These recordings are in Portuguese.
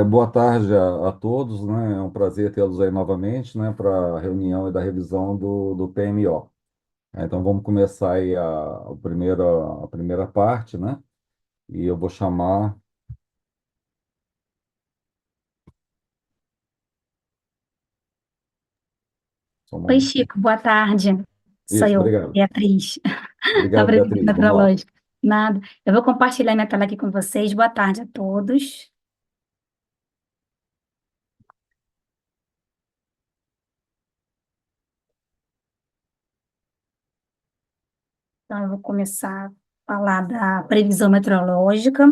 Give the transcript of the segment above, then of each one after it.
Boa tarde a todos, né? É um prazer tê-los aí novamente, né, para a reunião e da revisão do PMO. Então vamos começar aí a primeira parte, né? E eu vou chamar, só um Oi, momento. Chico, boa tarde. Sou Isso, eu, obrigado. Beatriz, da Obrigado, Previdência Beatriz. Vamos lá. Meteorológica. Nada. Eu vou compartilhar minha tela aqui com vocês. Boa tarde a todos. Então, eu vou começar a falar da previsão meteorológica.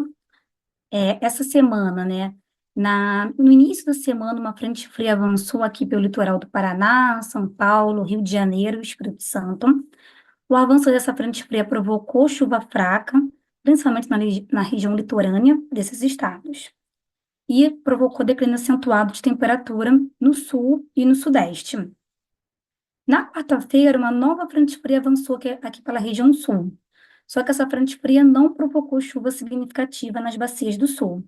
Essa semana, né? No início da semana, uma frente fria avançou aqui pelo litoral do Paraná, São Paulo, Rio de Janeiro e Espírito Santo. O avanço dessa frente fria provocou chuva fraca, principalmente na região litorânea desses estados, e provocou declínio acentuado de temperatura no sul e no sudeste. Na quarta-feira, uma nova frente fria avançou aqui pela região sul. Só que essa frente fria não provocou chuva significativa nas bacias do sul.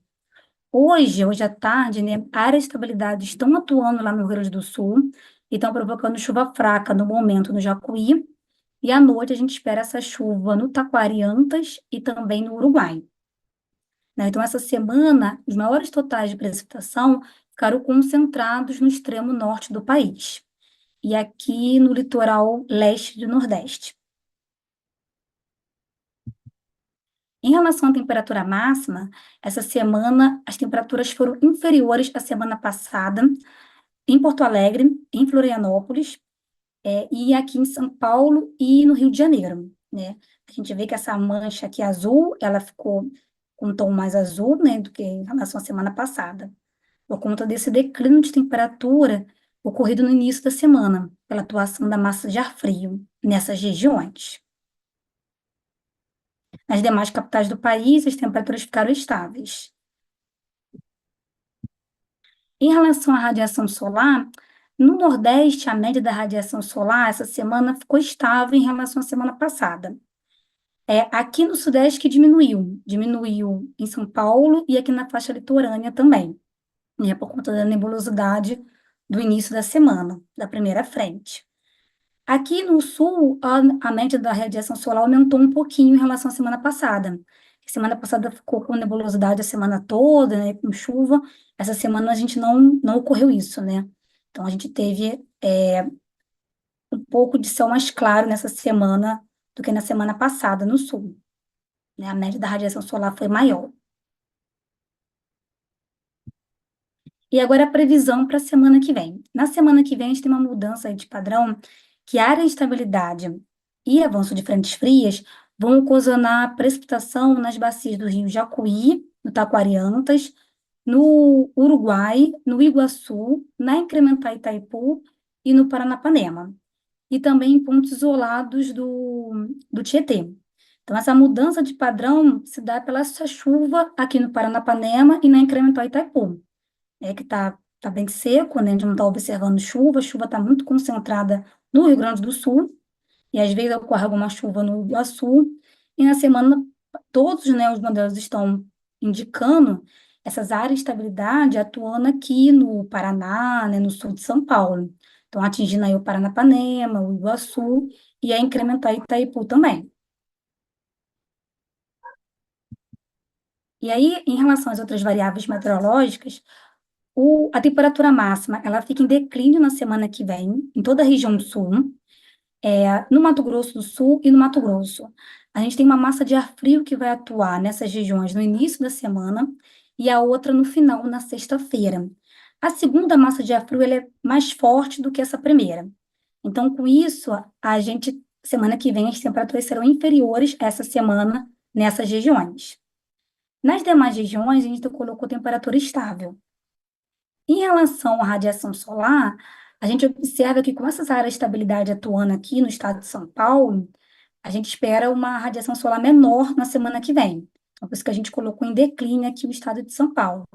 Hoje à tarde, né, áreas de estabilidade estão atuando lá no Rio Grande do Sul e estão provocando chuva fraca no momento no Jacuí. E à noite a gente espera essa chuva no Taquariantas e também no Uruguai, né? Então, essa semana, os maiores totais de precipitação ficaram concentrados no extremo norte do país e aqui no litoral leste do Nordeste. Em relação à temperatura máxima, essa semana as temperaturas foram inferiores à semana passada em Porto Alegre, em Florianópolis, e aqui em São Paulo e no Rio de Janeiro, né? A gente vê que essa mancha aqui azul, ela ficou com um tom mais azul, né, do que em relação à semana passada, por conta desse declínio de temperatura ocorrido no início da semana, pela atuação da massa de ar frio nessas regiões. Nas demais capitais do país, as temperaturas ficaram estáveis. Em relação à radiação solar, no Nordeste, a média da radiação solar essa semana ficou estável em relação à semana passada. Aqui no Sudeste que diminuiu em São Paulo e aqui na faixa litorânea também, né, por conta da nebulosidade do início da semana, da primeira frente. Aqui no sul, a média da radiação solar aumentou um pouquinho em relação à semana passada. A semana passada ficou com nebulosidade a semana toda, né, com chuva. Essa semana a gente não ocorreu isso, né? Então a gente teve um pouco de céu mais claro nessa semana do que na semana passada no sul, né? A média da radiação solar foi maior. E agora a previsão para a semana que vem. Na semana que vem, a gente tem uma mudança aí de padrão, que a área de estabilidade e avanço de frentes frias vão ocasionar precipitação nas bacias do rio Jacuí, no Taquariantas, no Uruguai, no Iguaçu, na Incrementar Itaipu e no Paranapanema. E também em pontos isolados do Tietê. Então, essa mudança de padrão se dá pela essa chuva aqui no Paranapanema e na Incremental Itaipu, que tá bem seco, né? A gente não está observando chuva, a chuva está muito concentrada no Rio Grande do Sul, e às vezes ocorre alguma chuva no Iguaçu, e na semana todos, né, os modelos estão indicando essas áreas de estabilidade atuando aqui no Paraná, né, no sul de São Paulo. Então, atingindo aí o Paranapanema, o Iguaçu, e a incrementar Itaipu também. E aí, em relação às outras variáveis meteorológicas, a temperatura máxima, ela fica em declínio na semana que vem, em toda a região do sul, no Mato Grosso do Sul e no Mato Grosso. A gente tem uma massa de ar frio que vai atuar nessas regiões no início da semana e a outra no final, na sexta-feira. A segunda massa de ar frio, ela é mais forte do que essa primeira. Então, com isso, semana que vem, as temperaturas serão inferiores a essa semana nessas regiões. Nas demais regiões, a gente colocou temperatura estável. Em relação à radiação solar, a gente observa que com essas áreas de estabilidade atuando aqui no estado de São Paulo, a gente espera uma radiação solar menor na semana que vem. Então, por isso que a gente colocou em declínio aqui o estado de São Paulo.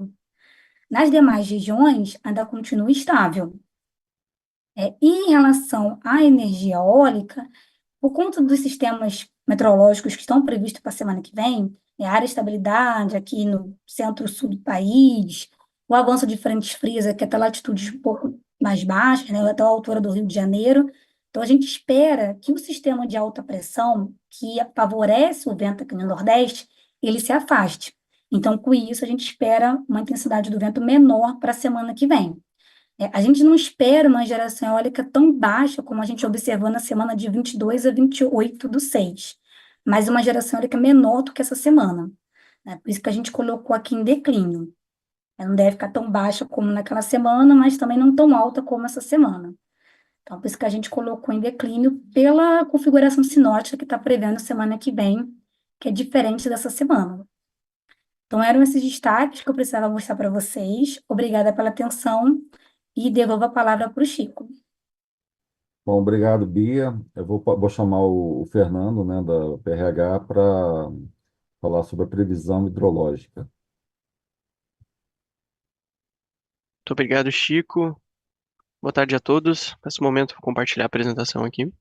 Nas demais regiões, ainda continua estável. E em relação à energia eólica, por conta dos sistemas meteorológicos que estão previstos para a semana que vem, área de estabilidade aqui no centro-sul do país, o avanço de frentes frias aqui até latitudes um pouco mais baixas, né, até a altura do Rio de Janeiro. Então, a gente espera que o sistema de alta pressão, que favorece o vento aqui no Nordeste, ele se afaste. Então, com isso, a gente espera uma intensidade do vento menor para a semana que vem. A gente não espera uma geração eólica tão baixa como a gente observou na semana de 22 a 28 do 6, mas uma geração eólica menor do que essa semana, né? Por isso que a gente colocou aqui em declínio. Ela não deve ficar tão baixa como naquela semana, mas também não tão alta como essa semana. Então, por isso que a gente colocou em declínio pela configuração sinótica que está prevendo semana que vem, que é diferente dessa semana. Então, eram esses destaques que eu precisava mostrar para vocês. Obrigada pela atenção e devolvo a palavra para o Chico. Bom, obrigado, Bia. Vou chamar o Fernando, né, da PRH, para falar sobre a previsão hidrológica. Muito obrigado, Chico. Boa tarde a todos. Nesse momento, vou compartilhar a apresentação aqui.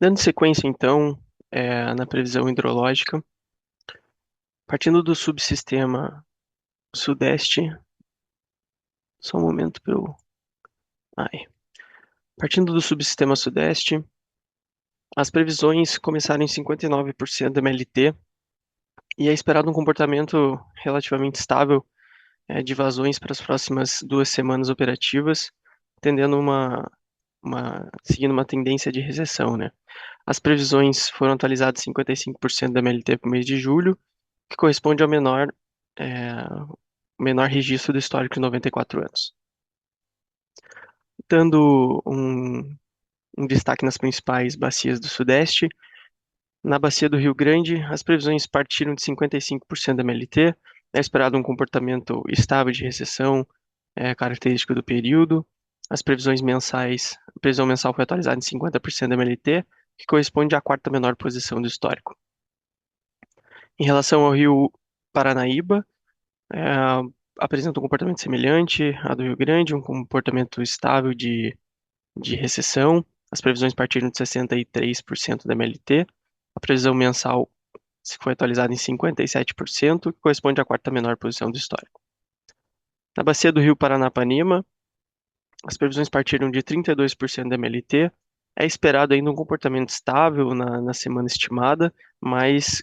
Dando sequência, então, na previsão hidrológica, partindo do subsistema sudeste, só um momento para eu. Ai. Partindo do subsistema sudeste, as previsões começaram em 59% da MLT e é esperado um comportamento relativamente estável de vazões para as próximas 2 semanas operativas, tendendo seguindo uma tendência de recessão, né? As previsões foram atualizadas 55% da MLT para o mês de julho, que corresponde ao é, menor registro do histórico de 94 anos. Dando um destaque nas principais bacias do Sudeste, na bacia do Rio Grande, as previsões partiram de 55% da MLT, é esperado um comportamento estável de recessão, característico do período. As previsões mensais, a previsão mensal foi atualizada em 50% da MLT, que corresponde à quarta menor posição do histórico. Em relação ao Rio Paranaíba, é, apresenta um comportamento semelhante ao do Rio Grande, um comportamento estável de recessão. As previsões partiram de 63% da MLT. A previsão mensal foi atualizada em 57%, que corresponde à quarta menor posição do histórico. Na bacia do Rio Paranapanema, as previsões partiram de 32% da MLT. É esperado ainda um comportamento estável na semana estimada, mas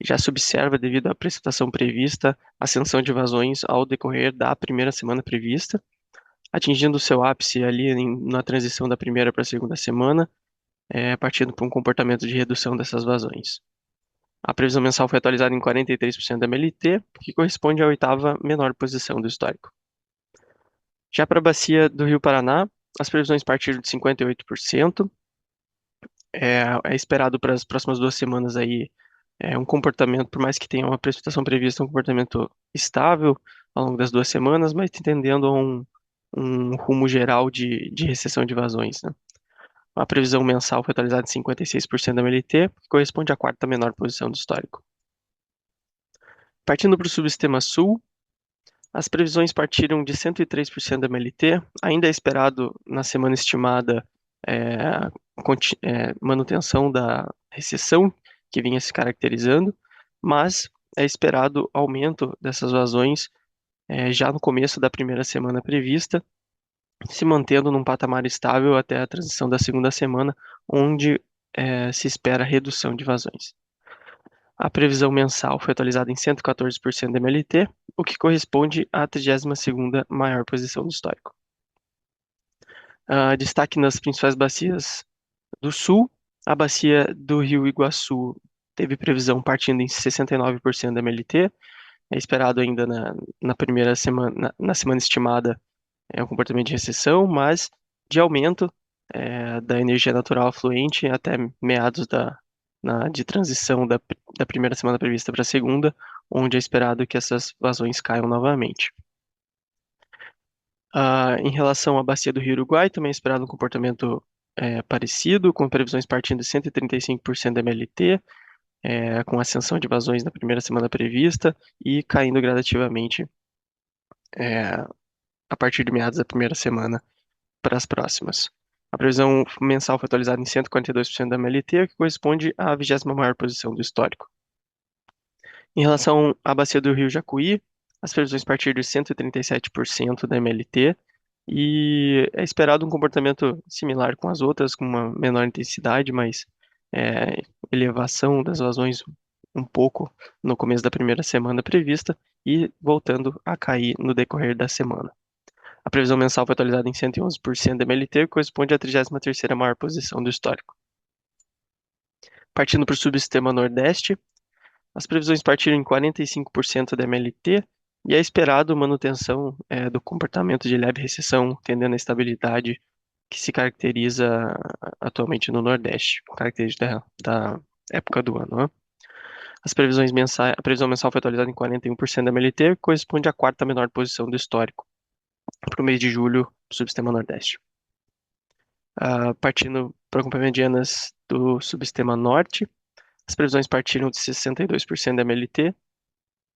já se observa, devido à precipitação prevista, ascensão de vazões ao decorrer da primeira semana prevista, atingindo seu ápice ali na transição da primeira para a segunda semana, partindo para um comportamento de redução dessas vazões. A previsão mensal foi atualizada em 43% da MLT, que corresponde à oitava menor posição do histórico. Já para a bacia do Rio Paraná, as previsões partiram de 58%. É esperado para as próximas 2 semanas aí um comportamento, por mais que tenha uma precipitação prevista, um comportamento estável ao longo das 2 semanas, mas tendendo a um rumo geral de recessão de vazões, né? A previsão mensal foi atualizada em 56% da MLT, que corresponde à quarta menor posição do histórico. Partindo para o subsistema sul, as previsões partiram de 103% da MLT. Ainda é esperado, na semana estimada, é, manutenção da recessão que vinha se caracterizando, mas é esperado aumento dessas vazões já no começo da primeira semana prevista, se mantendo num patamar estável até a transição da segunda semana, onde se espera redução de vazões. A previsão mensal foi atualizada em 114% da MLT, o que corresponde à 32ª maior posição do histórico. Destaque nas principais bacias do sul, a bacia do Rio Iguaçu teve previsão partindo em 69% da MLT, é esperado ainda na primeira semana, na semana estimada, um comportamento de recessão, mas de aumento da energia natural afluente até meados de transição da primeira semana prevista para a segunda, onde é esperado que essas vazões caiam novamente. Em relação à bacia do Rio Uruguai, também é esperado um comportamento parecido, com previsões partindo de 135% da MLT, com ascensão de vazões na primeira semana prevista e caindo gradativamente é, a partir de meados da primeira semana para as próximas. A previsão mensal foi atualizada em 142% da MLT, que corresponde à 20ª maior posição do histórico. Em relação à bacia do Rio Jacuí, as previsões partiram de 137% da MLT e é esperado um comportamento similar com as outras, com uma menor intensidade, mas elevação das vazões um pouco no começo da primeira semana prevista e voltando a cair no decorrer da semana. A previsão mensal foi atualizada em 111% da MLT, que corresponde à 33ª maior posição do histórico. Partindo para o subsistema Nordeste, as previsões partiram em 45% da MLT e é esperado manutenção do comportamento de leve recessão, tendendo à estabilidade que se caracteriza atualmente no Nordeste, característica da época do ano, né? A previsão mensal foi atualizada em 41% da MLT, que corresponde à quarta menor posição do histórico, para o mês de julho do subsistema Nordeste. Partindo para o acompanhamento de ANAS do subsistema Norte, as previsões partiram de 62% da MLT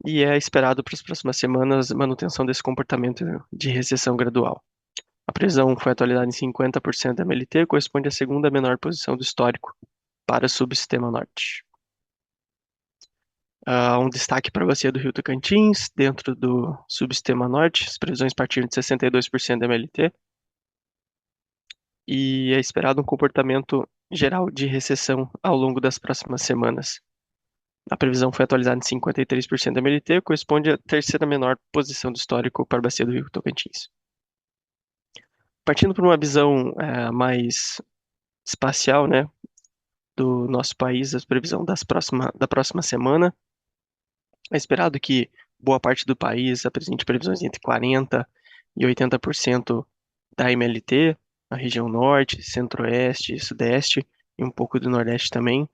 e é esperado para as próximas semanas manutenção desse comportamento de recessão gradual. A previsão foi atualizada em 50% da MLT, corresponde à segunda menor posição do histórico para o subsistema Norte. Um destaque para a bacia do Rio Tocantins, dentro do subsistema Norte, as previsões partiram de 62% da MLT e é esperado um comportamento geral de recessão ao longo das próximas semanas. A previsão foi atualizada em 53% da MLT, corresponde à terceira menor posição do histórico para a bacia do Rio Tocantins. Partindo para uma visão mais espacial, né, do nosso país, a previsão da próxima semana, é esperado que boa parte do país apresente previsões entre 40% e 80% da MLT, na região norte, centro-oeste, sudeste e um pouco do nordeste também.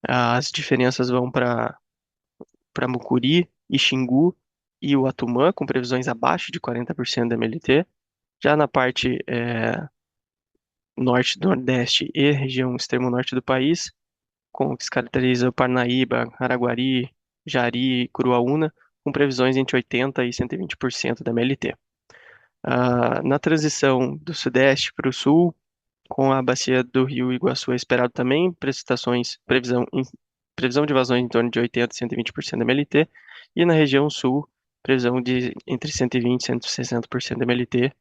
As diferenças vão para Mucuri, Xingu e o Atumã, com previsões abaixo de 40% da MLT. Já na parte norte do nordeste e região extremo norte do país, com o que se caracteriza o Parnaíba, Araguari, Jari e Curuaúna, com previsões entre 80% e 120% da MLT. Na transição do sudeste para o sul, com a bacia do Rio Iguaçu é esperado também previsão de vazões em torno de 80% e 120% da MLT, e na região sul, previsão de entre 120% e 160% da MLT,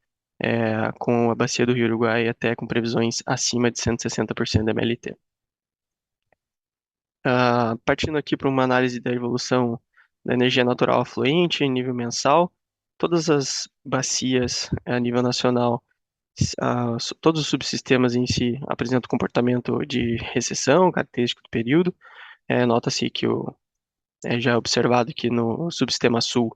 com a bacia do Rio Uruguai até com previsões acima de 160% da MLT. Partindo aqui para uma análise da evolução da energia natural afluente em nível mensal, todas as bacias a nível nacional, todos os subsistemas em si apresentam comportamento de recessão, característico do período. Nota-se que já é observado que no subsistema sul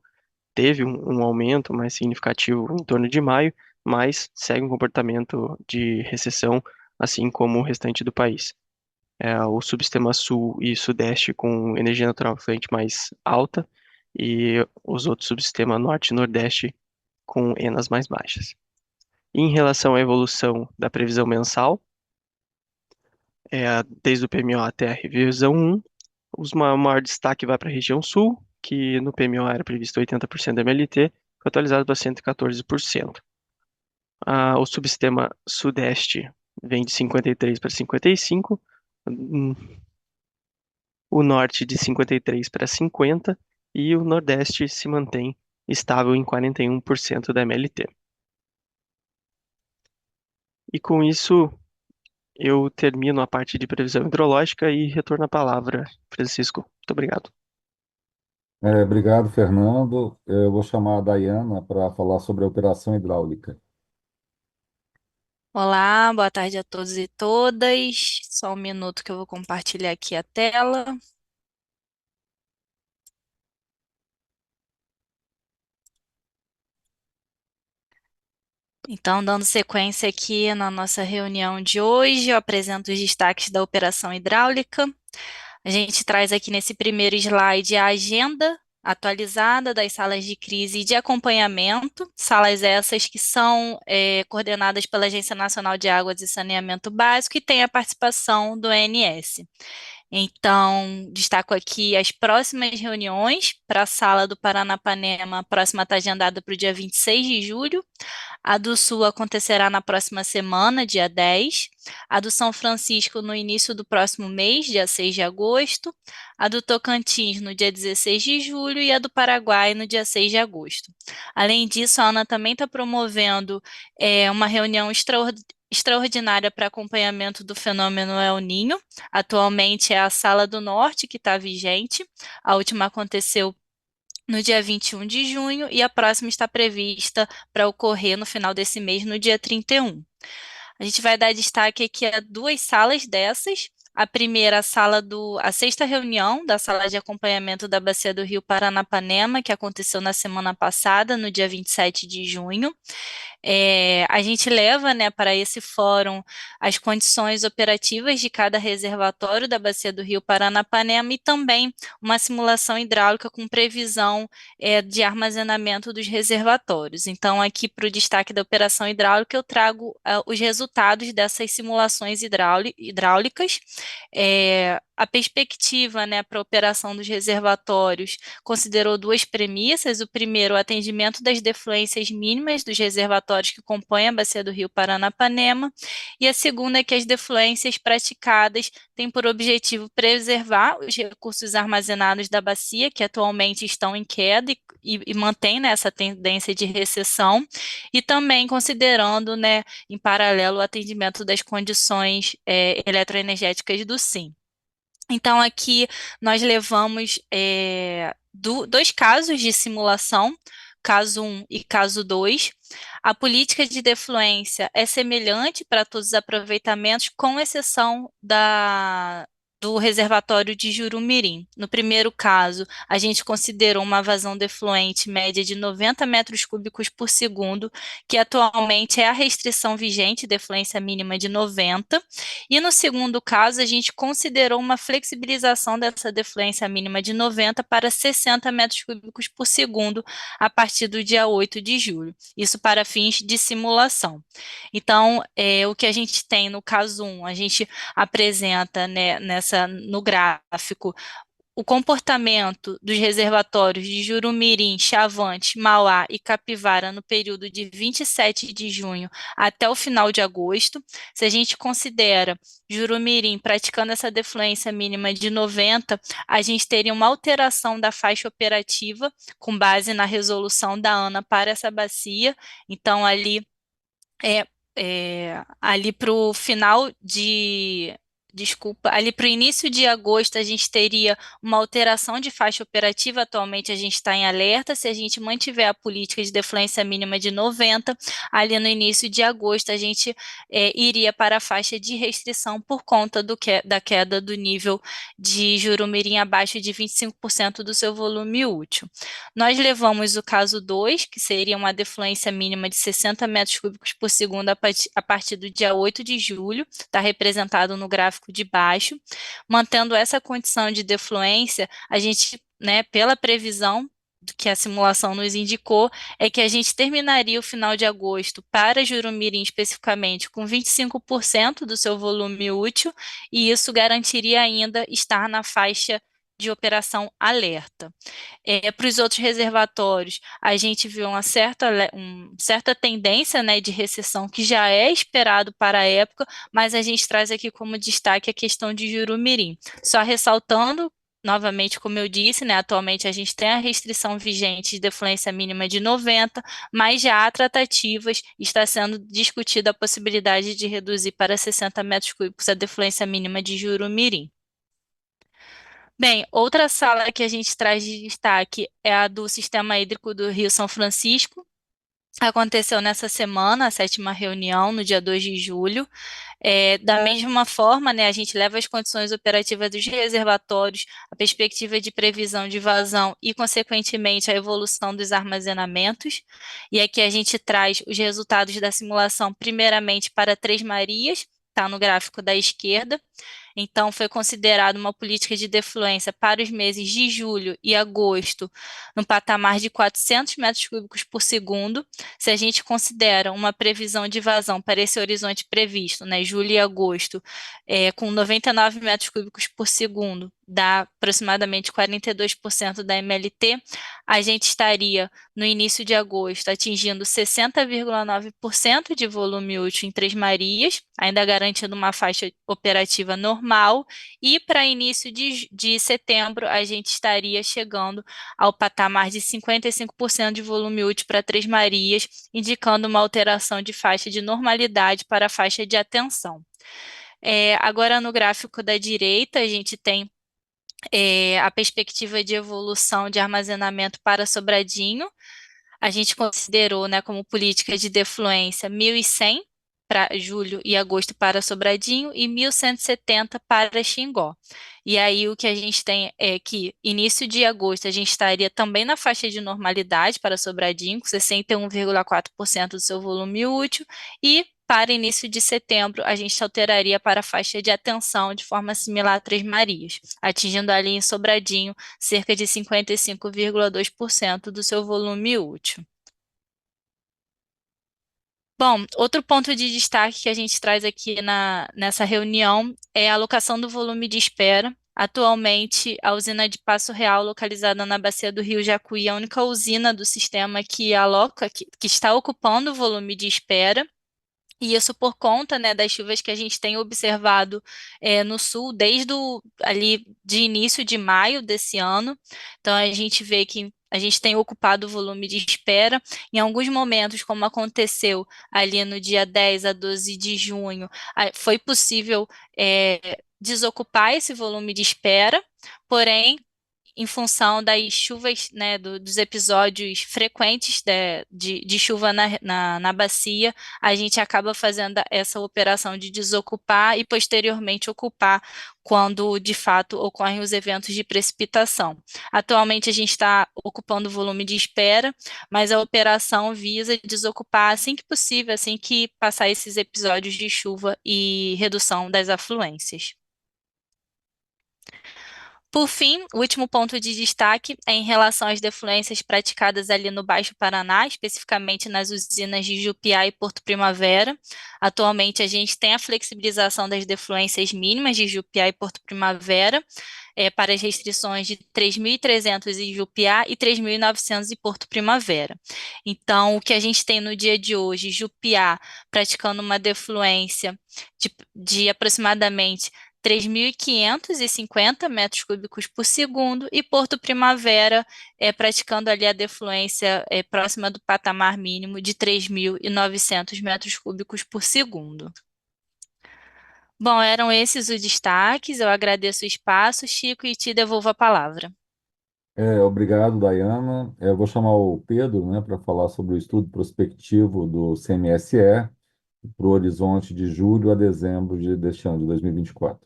teve um aumento mais significativo em torno de maio, mas segue um comportamento de recessão, assim como o restante do país. O subsistema sul e sudeste com energia natural fluente mais alta e os outros subsistemas norte e nordeste com ENAs mais baixas. Em relação à evolução da previsão mensal, desde o PMO até a revisão 1, o maior destaque vai para a região sul, que no PMO era previsto 80% da MLT, foi atualizado para 114%. O subsistema sudeste vem de 53 para 55, o norte de 53 para 50 e o nordeste se mantém estável em 41% da MLT. E com isso, eu termino a parte de previsão hidrológica e retorno a palavra, Francisco. Muito obrigado. Obrigado, Fernando. Eu vou chamar a Dayana para falar sobre a operação hidráulica. Olá, boa tarde a todos e todas. Só um minuto que eu vou compartilhar aqui a tela. Então, dando sequência aqui na nossa reunião de hoje, eu apresento os destaques da operação hidráulica. A gente traz aqui nesse primeiro slide a agenda atualizada das salas de crise e de acompanhamento, salas essas que são coordenadas pela Agência Nacional de Águas e Saneamento Básico e tem a participação do ANS. Então, destaco aqui as próximas reuniões para a Sala do Paranapanema. A próxima está agendada para o dia 26 de julho. A do Sul acontecerá na próxima semana, dia 10. A do São Francisco no início do próximo mês, dia 6 de agosto. A do Tocantins no dia 16 de julho e a do Paraguai no dia 6 de agosto. Além disso, a Ana também está promovendo uma reunião extraordinária para acompanhamento do fenômeno El Niño. Atualmente é a Sala do Norte que está vigente. A última aconteceu no dia 21 de junho e a próxima está prevista para ocorrer no final desse mês, no dia 31. A gente vai dar destaque aqui a duas salas dessas. A primeira, a sexta reunião da sala de acompanhamento da Bacia do Rio Paranapanema, que aconteceu na semana passada, no dia 27 de junho. A gente leva, né, para esse fórum as condições operativas de cada reservatório da Bacia do Rio Paranapanema e também uma simulação hidráulica com previsão de armazenamento dos reservatórios. Então, aqui para o destaque da operação hidráulica, eu trago os resultados dessas simulações hidráulicas. A perspectiva, né, para a operação dos reservatórios considerou duas premissas. O primeiro, o atendimento das defluências mínimas dos reservatórios que compõem a Bacia do Rio Paranapanema, e a segunda é que as defluências praticadas têm por objetivo preservar os recursos armazenados da bacia, que atualmente estão em queda e mantém, né, essa tendência de recessão, e também considerando, né, em paralelo o atendimento das condições eletroenergéticas do SIM. Então, aqui nós levamos dois casos de simulação, caso 1 e caso 2. A política de defluência é semelhante para todos os aproveitamentos, com exceção do reservatório de Jurumirim. No primeiro caso, a gente considerou uma vazão defluente média de 90 metros cúbicos por segundo, que atualmente é a restrição vigente, defluência mínima de 90. E no segundo caso, a gente considerou uma flexibilização dessa defluência mínima de 90 para 60 metros cúbicos por segundo a partir do dia 8 de julho. Isso para fins de simulação. Então, o que a gente tem no caso 1, a gente apresenta, né, no gráfico o comportamento dos reservatórios de Jurumirim, Chavante, Mauá e Capivara no período de 27 de junho até o final de agosto. Se a gente considera Jurumirim praticando essa defluência mínima de 90, a gente teria uma alteração da faixa operativa com base na resolução da ANA para essa bacia. Então, ali para o final de. Desculpa, ali para o início de agosto a gente teria uma alteração de faixa operativa. Atualmente a gente está em alerta. Se a gente mantiver a política de defluência mínima de 90, ali no início de agosto a gente iria para a faixa de restrição por conta da queda do nível de Jurumirim abaixo de 25% do seu volume útil. Nós levamos o caso 2, que seria uma defluência mínima de 60 metros cúbicos por segundo a partir do dia 8 de julho, está representado no gráfico de baixo. Mantendo essa condição de defluência, a gente, né, pela previsão que a simulação nos indicou, é que a gente terminaria o final de agosto para Jurumirim especificamente com 25% do seu volume útil, e isso garantiria ainda estar na faixa de operação alerta. Para os outros reservatórios, a gente viu uma certa tendência, né, de recessão que já é esperado para a época, mas a gente traz aqui como destaque a questão de Jurumirim. Só ressaltando, novamente, como eu disse, né, atualmente a gente tem a restrição vigente de defluência mínima de 90, mas já há tratativas, está sendo discutida a possibilidade de reduzir para 60 metros cúbicos a defluência mínima de Jurumirim. Bem, outra sala que a gente traz de destaque é a do Sistema Hídrico do Rio São Francisco. Aconteceu nessa semana, a sétima reunião, no dia 2 de julho. Da mesma forma, né, a gente leva as condições operativas dos reservatórios, a perspectiva de previsão de vazão e, consequentemente, a evolução dos armazenamentos. E aqui a gente traz os resultados da simulação, primeiramente para Três Marias, está no gráfico da esquerda. Então, foi considerado uma política de defluência para os meses de julho e agosto, no patamar de 400 metros cúbicos por segundo. Se a gente considera uma previsão de vazão para esse horizonte previsto, né, julho e agosto, com 99 metros cúbicos por segundo, dá aproximadamente 42% da MLT, a gente estaria no início de agosto atingindo 60,9% de volume útil em Três Marias, ainda garantindo uma faixa operativa normal, e para início de setembro a gente estaria chegando ao patamar de 55% de volume útil para Três Marias, indicando uma alteração de faixa de normalidade para a faixa de atenção. Agora, no gráfico da direita, a gente tem a perspectiva de evolução de armazenamento para Sobradinho. A gente considerou, né, como política de defluência 1.100 para julho e agosto para Sobradinho e 1.170 para Xingó. E aí o que a gente tem é que início de agosto a gente estaria também na faixa de normalidade para Sobradinho, com 61,4% do seu volume útil, e para início de setembro a gente alteraria para a faixa de atenção de forma similar a Três Marias, atingindo ali em Sobradinho cerca de 55,2% do seu volume útil. Bom, outro ponto de destaque que a gente traz aqui nessa reunião é a alocação do volume de espera. Atualmente, a usina de Passo Real, localizada na bacia do Rio Jacuí, é a única usina do sistema que aloca, que está ocupando o volume de espera. E isso por conta, né, das chuvas que a gente tem observado no sul desde ali de início de maio desse ano. Então a gente vê que a gente tem ocupado o volume de espera. Em alguns momentos, como aconteceu ali no dia 10 a 12 de junho, foi possível desocupar esse volume de espera, porém em função das chuvas, né, dos episódios frequentes de chuva na bacia, a gente acaba fazendo essa operação de desocupar e posteriormente ocupar quando de fato ocorrem os eventos de precipitação. Atualmente a gente está ocupando o volume de espera, mas a operação visa desocupar assim que possível, assim que passar esses episódios de chuva e redução das afluências. Por fim, o último ponto de destaque é em relação às defluências praticadas ali no Baixo Paraná, especificamente nas usinas de Jupiá e Porto Primavera. Atualmente, a gente tem a flexibilização das defluências mínimas de Jupiá e Porto Primavera, para as restrições de 3.300 em Jupiá e 3.900 em Porto Primavera. Então, o que a gente tem no dia de hoje, Jupiá praticando uma defluência de aproximadamente 3.550 metros cúbicos por segundo, e Porto Primavera praticando ali a defluência próxima do patamar mínimo de 3.900 metros cúbicos por segundo. Bom, eram esses os destaques, eu agradeço o espaço, Chico, e te devolvo a palavra. Obrigado, Dayana. Eu vou chamar o Pedro, né, para falar sobre o estudo prospectivo do CMSE para o horizonte de julho a dezembro deste ano, de 2024.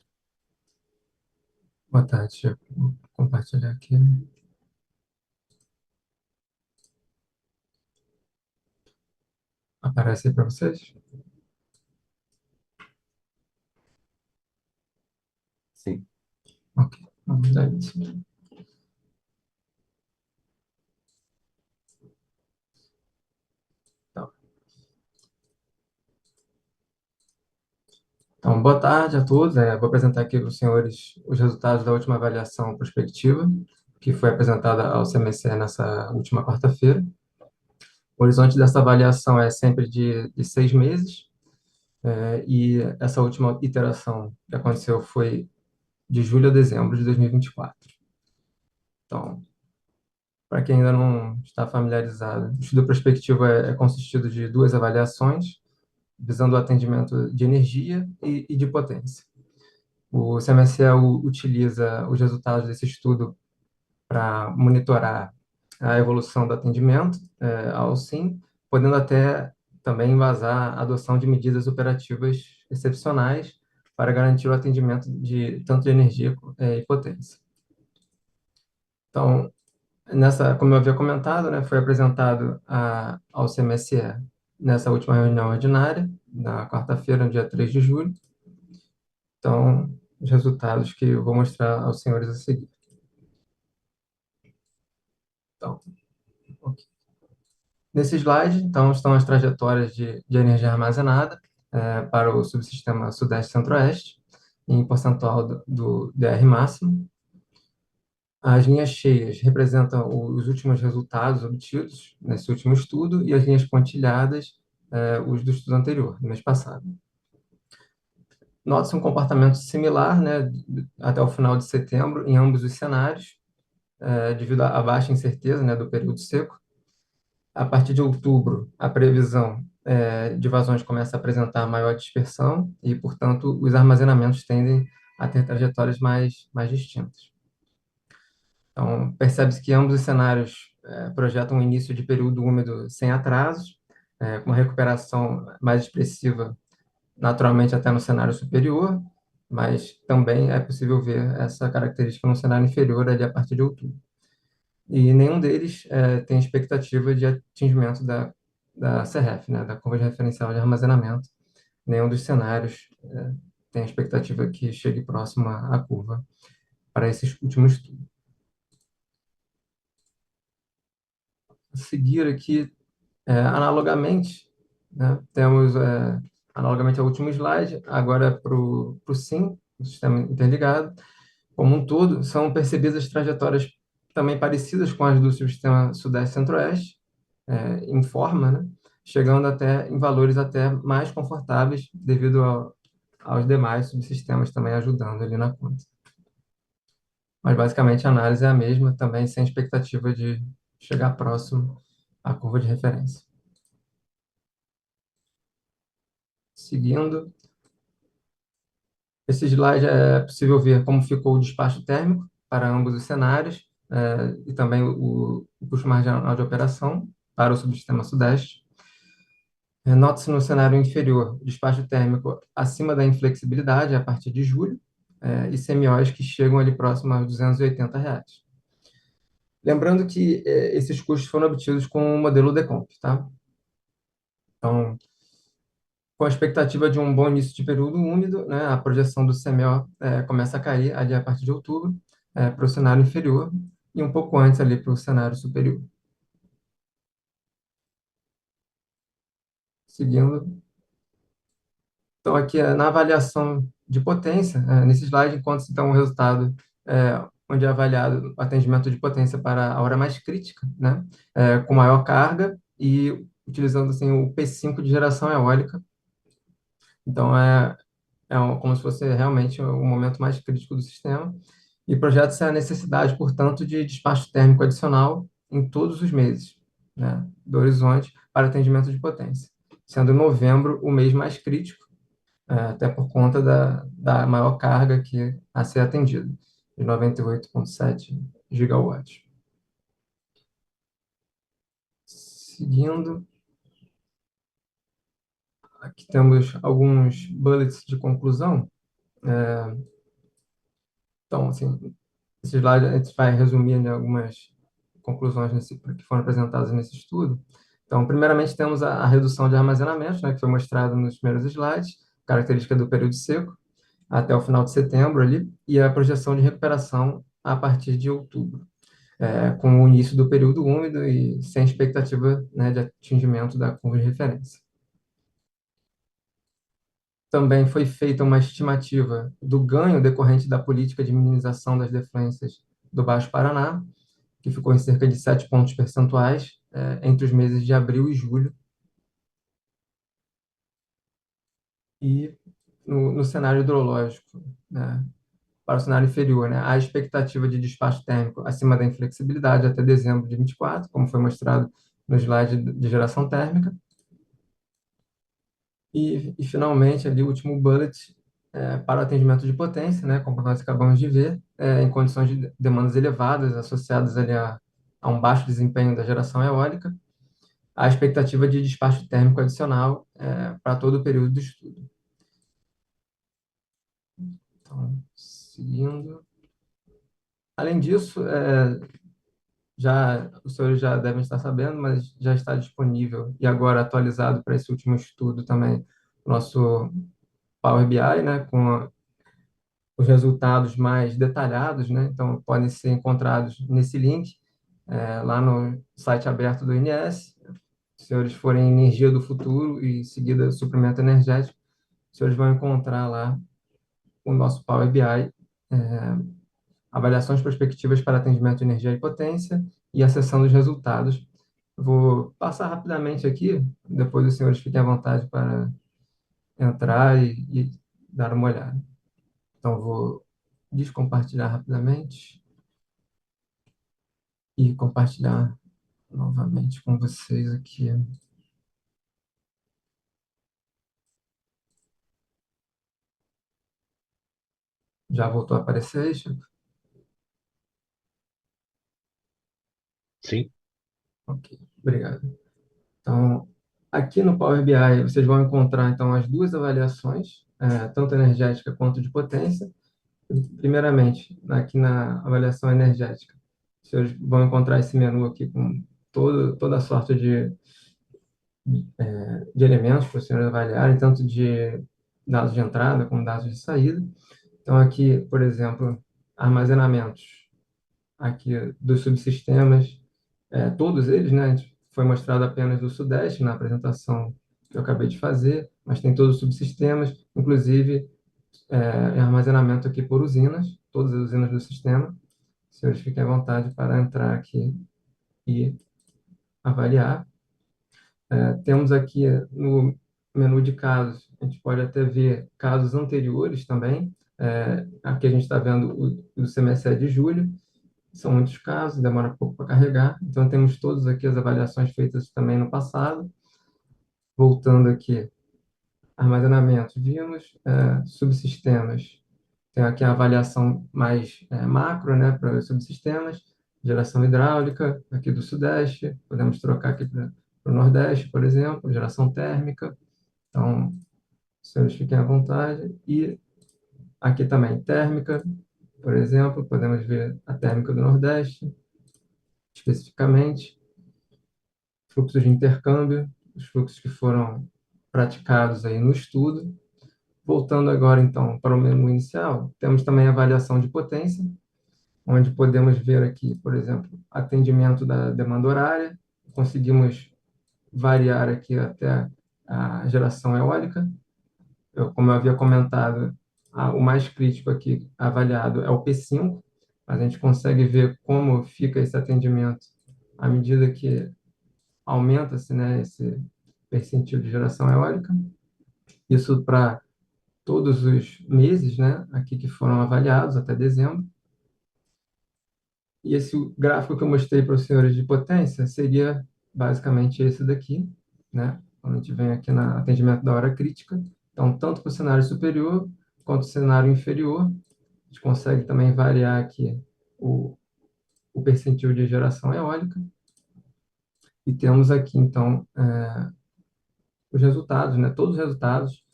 Boa tarde, Chico. Vou compartilhar aqui. Aparece aí para vocês? Sim. Ok, vamos dar isso. Então, boa tarde a todos. Vou apresentar aqui para os senhores os resultados da última avaliação prospectiva, que foi apresentada ao CMSE nessa última quarta-feira. O horizonte dessa avaliação é sempre de 6 meses, e essa última iteração que aconteceu foi de julho a dezembro de 2024. Então, para quem ainda não está familiarizado, o estudo prospectivo é consistido de duas avaliações, visando o atendimento de energia e de potência. O CMSE utiliza os resultados desse estudo para monitorar a evolução do atendimento ao SIM, podendo até também embasar a adoção de medidas operativas excepcionais para garantir o atendimento de tanto de energia e potência. Então, como eu havia comentado, né, foi apresentado ao CMSE nessa última reunião ordinária, na quarta-feira, no dia 3 de julho. Então, os resultados que eu vou mostrar aos senhores a seguir. Então, ok. Nesse slide, então, estão as trajetórias de energia armazenada para o subsistema Sudeste-Centro-Oeste, em percentual do DR máximo. As linhas cheias representam os últimos resultados obtidos nesse último estudo e as linhas pontilhadas, os do estudo anterior, do mês passado. Nota-se um comportamento similar, né, até o final de setembro, em ambos os cenários, devido à baixa incerteza, né, do período seco. A partir de outubro, a previsão de vazões começa a apresentar maior dispersão e, portanto, os armazenamentos tendem a ter trajetórias mais distintas. Então, percebe-se que ambos os cenários projetam um início de período úmido sem atrasos, com uma recuperação mais expressiva, naturalmente até no cenário superior, mas também é possível ver essa característica no cenário inferior ali a partir de outubro. E nenhum deles tem expectativa de atingimento da CREF, né, da curva de referencial de armazenamento. Nenhum dos cenários tem expectativa que chegue próximo à curva para esse último estudo. A seguir aqui, analogamente, né, temos, analogamente ao último slide, agora para o SIM, o Sistema Interligado, como um todo, são percebidas trajetórias também parecidas com as do subsistema Sudeste-Centro-Oeste, em forma, né, chegando até em valores até mais confortáveis devido aos demais subsistemas também ajudando ali na conta. Mas basicamente a análise é a mesma, também sem expectativa de chegar próximo à curva de referência. Seguindo, esse slide é possível ver como ficou o despacho térmico para ambos os cenários, e também o custo marginal de operação para o subsistema Sudeste. Nota-se no cenário inferior despacho térmico acima da inflexibilidade a partir de julho, e CMOs que chegam ali próximo aos R$ 280. Lembrando que esses custos foram obtidos com o modelo Decomp, tá? Então, com a expectativa de um bom início de período úmido, né, a projeção do CMO começa a cair ali a partir de outubro para o cenário inferior e um pouco antes ali para o cenário superior. Seguindo. Então, aqui na avaliação de potência, nesse slide, encontra-se então o resultado onde é avaliado o atendimento de potência para a hora mais crítica, né, com maior carga e utilizando assim, o P5 de geração eólica. Então, como se fosse realmente o momento mais crítico do sistema. E projeta-se a necessidade, portanto, de despacho térmico adicional em todos os meses, né, do horizonte para atendimento de potência, sendo novembro o mês mais crítico, até por conta da maior carga aqui a ser atendida, de 98,7 gigawatts. Seguindo, aqui temos alguns bullets de conclusão. Então, assim, esse slide a gente vai resumir, né, algumas conclusões que foram apresentadas nesse estudo. Então, primeiramente, temos a redução de armazenamento, né, que foi mostrado nos primeiros slides, característica do período seco, até o final de setembro ali, e a projeção de recuperação a partir de outubro, com o início do período úmido e sem expectativa, né, de atingimento da curva de referência. Também foi feita uma estimativa do ganho decorrente da política de minimização das defluências do Baixo Paraná, que ficou em cerca de 7 pontos percentuais entre os meses de abril e julho. E no cenário hidrológico, né, para o cenário inferior, né, há expectativa de despacho térmico acima da inflexibilidade até dezembro de 24, como foi mostrado no slide de geração térmica. E finalmente, ali, o último bullet, para o atendimento de potência, né, como nós acabamos de ver, em condições de demandas elevadas associadas ali a um baixo desempenho da geração eólica, a expectativa de despacho térmico adicional para todo o período do estudo. Então, seguindo. Além disso, os senhores já devem estar sabendo, mas já está disponível e agora atualizado para esse último estudo também o nosso Power BI, né, com os resultados mais detalhados, né? Então, podem ser encontrados nesse link, lá no site aberto do INS. Se os senhores forem em energia do futuro e seguida suprimento energético, os senhores vão encontrar lá o nosso Power BI, avaliações prospectivas para atendimento de energia e potência e a seção dos resultados. Vou passar rapidamente aqui, depois os senhores fiquem à vontade para entrar e dar uma olhada. Então, vou descompartilhar rapidamente e compartilhar novamente com vocês aqui. Já voltou a aparecer aí, Chico? Sim. Ok, obrigado. Então, aqui no Power BI, vocês vão encontrar, então, as duas avaliações, tanto energética quanto de potência. Primeiramente, aqui na avaliação energética, vocês vão encontrar esse menu aqui com toda a sorte de elementos para os senhores avaliarem, tanto de dados de entrada como dados de saída. Então, aqui, por exemplo, armazenamentos aqui dos subsistemas, todos eles, né? A gente foi mostrado apenas do Sudeste na apresentação que eu acabei de fazer, mas tem todos os subsistemas, inclusive armazenamento aqui por usinas, todas as usinas do sistema. Os senhores fiquem à vontade para entrar aqui e avaliar. Temos aqui no menu de casos, a gente pode até ver casos anteriores também. Aqui a gente está vendo o semestre de julho, são muitos casos, demora pouco para carregar. Então, temos todas aqui as avaliações feitas também no passado. Voltando aqui, armazenamento, vimos, subsistemas. Tem aqui a avaliação mais macro, né, para os subsistemas, geração hidráulica, aqui do Sudeste, podemos trocar aqui para o Nordeste, por exemplo, geração térmica. Então, os senhores fiquem à vontade. E aqui também, térmica, por exemplo, podemos ver a térmica do Nordeste, especificamente, fluxos de intercâmbio, os fluxos que foram praticados aí no estudo. Voltando agora, então, para o menu inicial, temos também a avaliação de potência, onde podemos ver aqui, por exemplo, atendimento da demanda horária, conseguimos variar aqui até a geração eólica. Como eu havia comentado, o mais crítico aqui avaliado é o P5, mas a gente consegue ver como fica esse atendimento à medida que aumenta-se, né, esse percentil de geração eólica. Isso para todos os meses, né, aqui que foram avaliados até dezembro. E esse gráfico que eu mostrei para os senhores de potência seria basicamente esse daqui, né? Quando a gente vem aqui no atendimento da hora crítica. Então, tanto para o cenário superior quanto o cenário inferior, a gente consegue também variar aqui o percentil de geração eólica. E temos aqui, então, os resultados, né? Todos os resultados,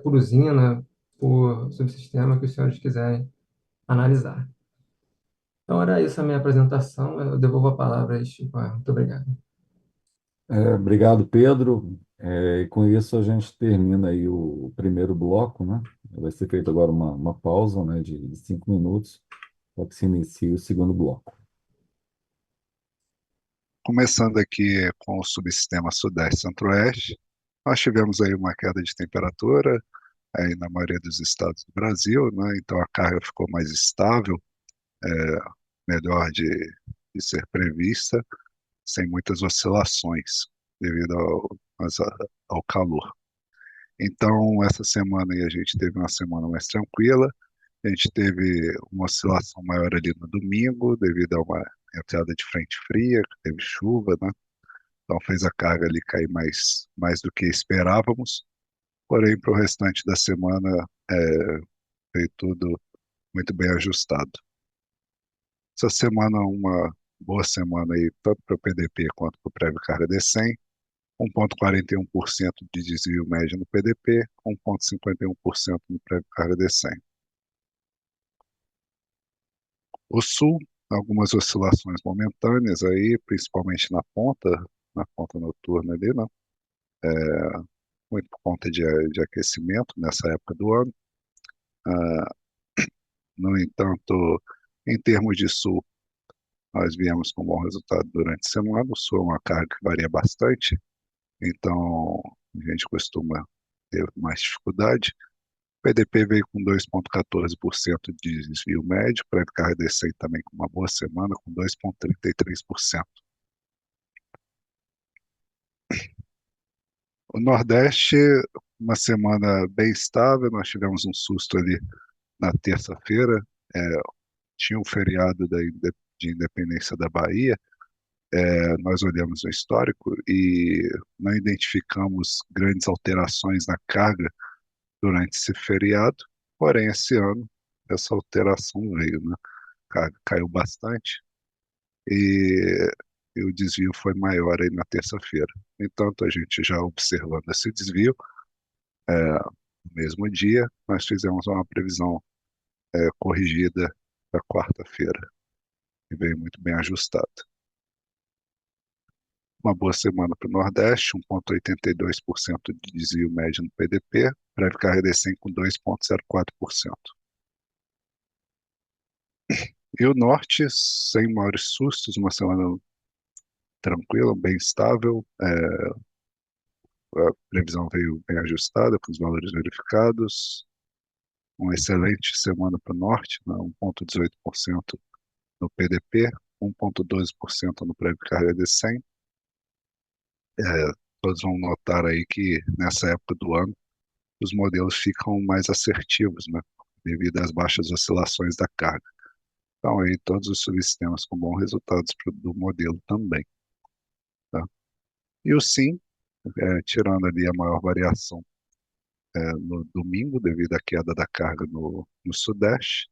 por usina, por subsistema que os senhores quiserem analisar. Então, era essa a minha apresentação. Eu devolvo a palavra a Chico. Muito obrigado. Obrigado, Pedro. E com isso a gente termina aí o primeiro bloco, né? Vai ser feita agora uma pausa, né, de 5 minutos para que se inicie o segundo bloco. Começando aqui com o subsistema Sudeste Centro-Oeste, nós tivemos aí uma queda de temperatura aí na maioria dos estados do Brasil, né? Então a carga ficou mais estável, é, melhor de ser prevista, sem muitas oscilações devido ao calor. Então, essa semana aí a gente teve uma semana mais tranquila, a gente teve uma oscilação maior ali no domingo, devido a uma entrada de frente fria, teve chuva, né? Então fez a carga ali cair mais do que esperávamos, porém para o restante da semana veio tudo muito bem ajustado. Essa semana uma boa semana aí, tanto para o PDP quanto para o prévio carga D100, 1,41% de desvio médio no PDP, 1,51% no prévio carga D100. O Sul, algumas oscilações momentâneas aí, principalmente na ponta noturna ali, né? Muito por conta de aquecimento nessa época do ano. No entanto, em termos de sul, nós viemos com bom resultado durante a semana. O sul é uma carga que varia bastante, então a gente costuma ter mais dificuldade. O PDP veio com 2,14% de desvio médio, prévio carga decente também com uma boa semana, com 2,33%. O Nordeste, uma semana bem estável, nós tivemos um susto ali na terça-feira, é, tinha um feriado de independência da Bahia, nós olhamos o histórico e não identificamos grandes alterações na carga durante esse feriado, porém esse ano essa alteração veio, né? A carga caiu bastante e, e o desvio foi maior aí na terça-feira. No entanto, a gente já observando esse desvio, no mesmo dia, nós fizemos uma previsão corrigida para quarta-feira e veio muito bem ajustada. Uma boa semana para o Nordeste, 1,82% de desvio médio no PDP, prévio carga decente com 2,04%. E o Norte, sem maiores sustos, uma semana tranquila, bem estável, a previsão veio bem ajustada com os valores verificados, uma excelente semana para o Norte, né, 1,18% no PDP, 1,12% no prévio carga decente. Todos vão notar aí que nessa época do ano os modelos ficam mais assertivos, né? Devido às baixas oscilações da carga. Então, aí todos os subsistemas com bons resultados do modelo também. Tá? E o SIM, tirando ali a maior variação no domingo, devido à queda da carga no Sudeste,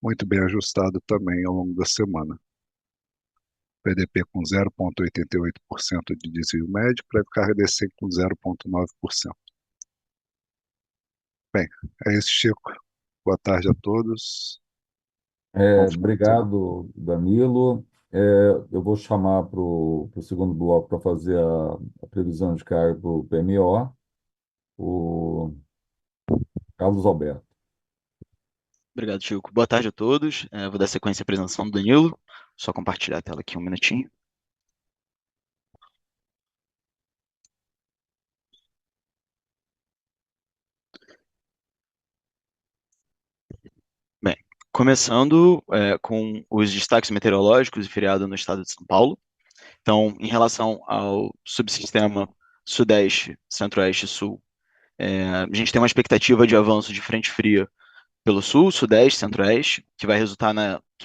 muito bem ajustado também ao longo da semana. PDP com 0,88% de desvio médio, prévio carga decente com 0,9%. Bem, é isso, Chico. Boa tarde a todos. Bom final de semana. Obrigado, Danilo. Eu vou chamar para o segundo bloco para fazer a previsão de carga para o PMO, o Carlos Alberto. Obrigado, Chico. Boa tarde a todos. Vou dar sequência à apresentação do Danilo. Só compartilhar a tela aqui um minutinho. Bem, começando com os destaques meteorológicos e feriado no estado de São Paulo. Então, em relação ao subsistema Sudeste, Centro-Oeste e Sul, a gente tem uma expectativa de avanço de frente fria pelo Sul, Sudeste, Centro-Oeste, que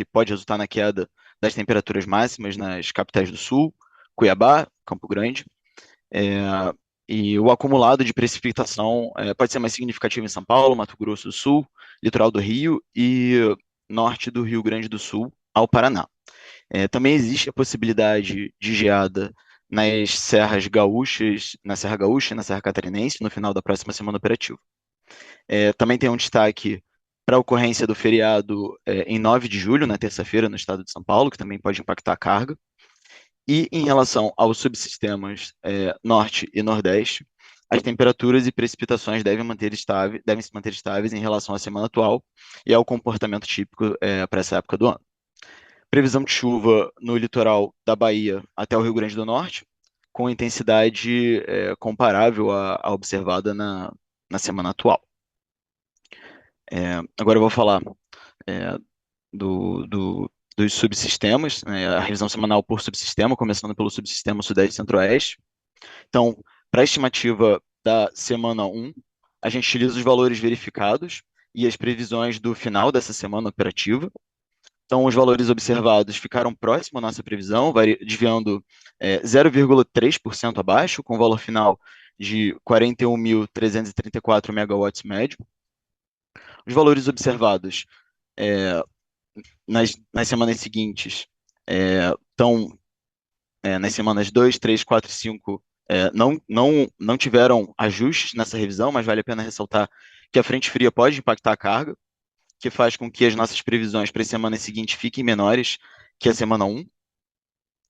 pode resultar na queda das temperaturas máximas nas capitais do Sul, Cuiabá, Campo Grande, é, e o acumulado de precipitação pode ser mais significativo em São Paulo, Mato Grosso do Sul, litoral do Rio e norte do Rio Grande do Sul ao Paraná. Também existe a possibilidade de geada nas serras gaúchas, na Serra Gaúcha e na Serra Catarinense, no final da próxima semana operativa. Também tem um destaque para a ocorrência do feriado em 9 de julho, na terça-feira, no estado de São Paulo, que também pode impactar a carga. E em relação aos subsistemas Norte e Nordeste, as temperaturas e precipitações devem se manter estáveis em relação à semana atual e ao comportamento típico para essa época do ano. Previsão de chuva no litoral da Bahia até o Rio Grande do Norte, com intensidade comparável à observada na semana atual. Agora eu vou falar dos subsistemas, né, a revisão semanal por subsistema, começando pelo subsistema Sudeste e Centro-Oeste. Então, para a estimativa da semana 1, a gente utiliza os valores verificados e as previsões do final dessa semana operativa. Então, os valores observados ficaram próximos à nossa previsão, desviando 0,3% abaixo, com o valor final de 41.334 megawatts médio. Os valores observados nas semanas seguintes estão nas semanas 2, 3, 4 e 5 não tiveram ajustes nessa revisão, mas vale a pena ressaltar que a frente fria pode impactar a carga, que faz com que as nossas previsões para as semanas seguintes fiquem menores que a semana 1.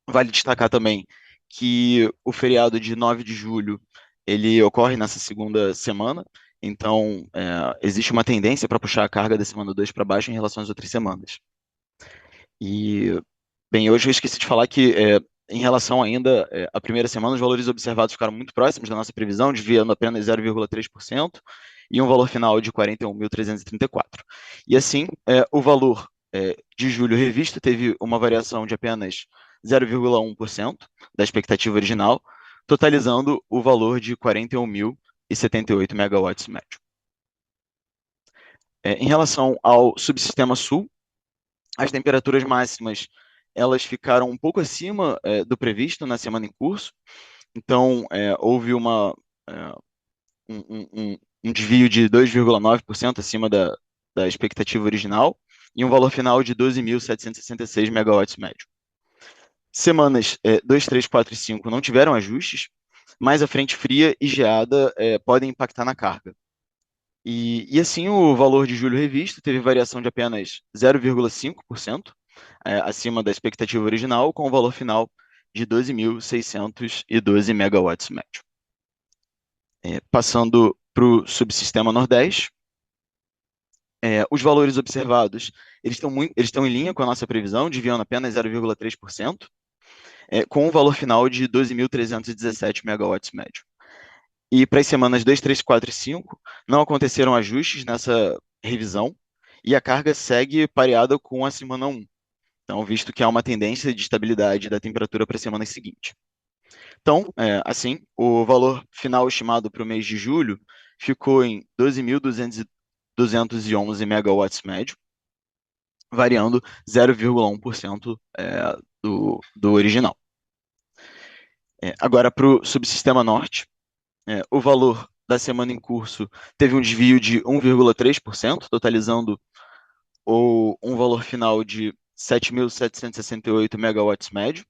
Vale destacar também que o feriado de 9 de julho ele ocorre nessa segunda semana, Então, existe uma tendência para puxar a carga da semana 2 para baixo em relação às outras semanas. E, bem, hoje eu esqueci de falar que, em relação ainda à primeira semana, os valores observados ficaram muito próximos da nossa previsão, desviando apenas 0,3%, e um valor final de 41.334. E assim, o valor de julho revisto teve uma variação de apenas 0,1% da expectativa original, totalizando o valor de 41.078 megawatts médio. Em relação ao subsistema sul, as temperaturas máximas elas ficaram um pouco acima do previsto na semana em curso, então houve um desvio de 2,9% acima da expectativa original e um valor final de 12.766 megawatts médio. Semanas 2, 3, 4 e 5 não tiveram ajustes, mas a frente fria e geada podem impactar na carga. E assim, o valor de julho revisto teve variação de apenas 0,5% acima da expectativa original, com o valor final de 12.612 megawatts médio. Passando para o subsistema Nordeste, os valores observados eles estão em linha com a nossa previsão, desviando apenas 0,3%, com um valor final de 12.317 megawatts médio. E para as semanas 2, 3, 4 e 5, não aconteceram ajustes nessa revisão, e a carga segue pareada com a semana 1. Então, visto que há uma tendência de estabilidade da temperatura para a semana seguinte. Então, assim, o valor final estimado para o mês de julho ficou em 12.211 megawatts médio, variando 0,1% do original. Agora, para o subsistema norte, o valor da semana em curso teve um desvio de 1,3%, totalizando um valor final de 7.768 megawatts médio,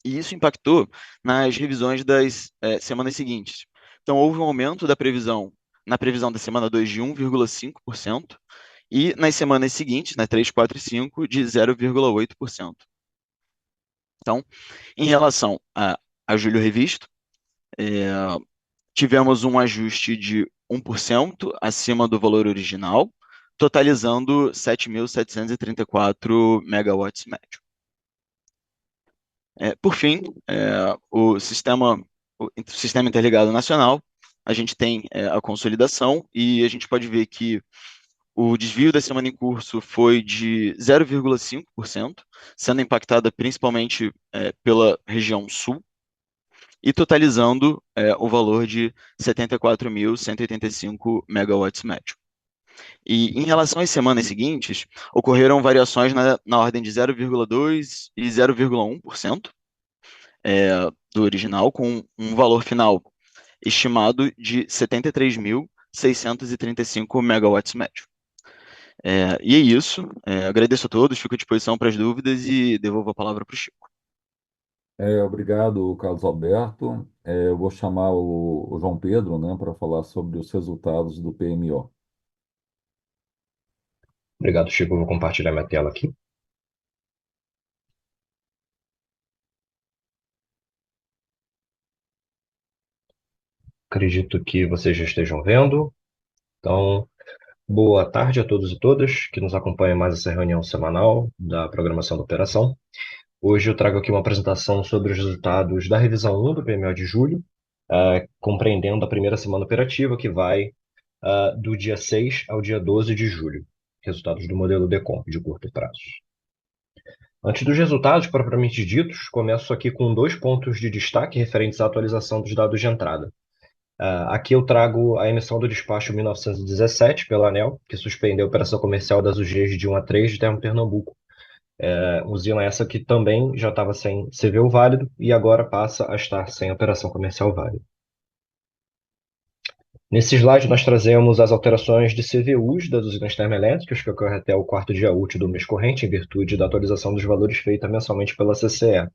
e isso impactou nas revisões das semanas seguintes. Então, houve um aumento na previsão da semana 2 de 1,5%, e nas semanas seguintes, na 3, 4 e 5, de 0,8%. Então, em relação a julho revisto, tivemos um ajuste de 1% acima do valor original, totalizando 7.734 megawatts médio. Por fim, o sistema interligado nacional, a gente tem a consolidação e a gente pode ver que o desvio da semana em curso foi de 0,5%, sendo impactada principalmente pela região sul, e totalizando o valor de 74.185 megawatts médio. E em relação às semanas seguintes, ocorreram variações na ordem de 0,2% e 0,1% do original, com um valor final estimado de 73.635 megawatts médio. E é isso. Agradeço a todos, fico à disposição para as dúvidas e devolvo a palavra para o Chico. Obrigado, Carlos Alberto. Eu vou chamar o João Pedro, né, para falar sobre os resultados do PMO. Obrigado, Chico. Eu vou compartilhar minha tela aqui. Acredito que vocês já estejam vendo. Então, boa tarde a todos e todas que nos acompanham em mais essa reunião semanal da programação da operação. Hoje eu trago aqui uma apresentação sobre os resultados da revisão 1 do PMO de julho, compreendendo a primeira semana operativa, que vai do dia 6 ao dia 12 de julho. Resultados do modelo DECOMP, de curto prazo. Antes dos resultados propriamente ditos, começo aqui com 2 pontos de destaque referentes à atualização dos dados de entrada. Aqui eu trago a emissão do despacho 1917 pela ANEEL, que suspendeu a operação comercial das UGs de 1 a 3 de Termopernambuco. Usina essa que também já estava sem CVU válido e agora passa a estar sem operação comercial válida. Nesse slide nós trazemos as alterações de CVUs das usinas termoelétricas, que ocorre até o 4º dia útil do mês corrente, em virtude da atualização dos valores feita mensalmente pela CCE.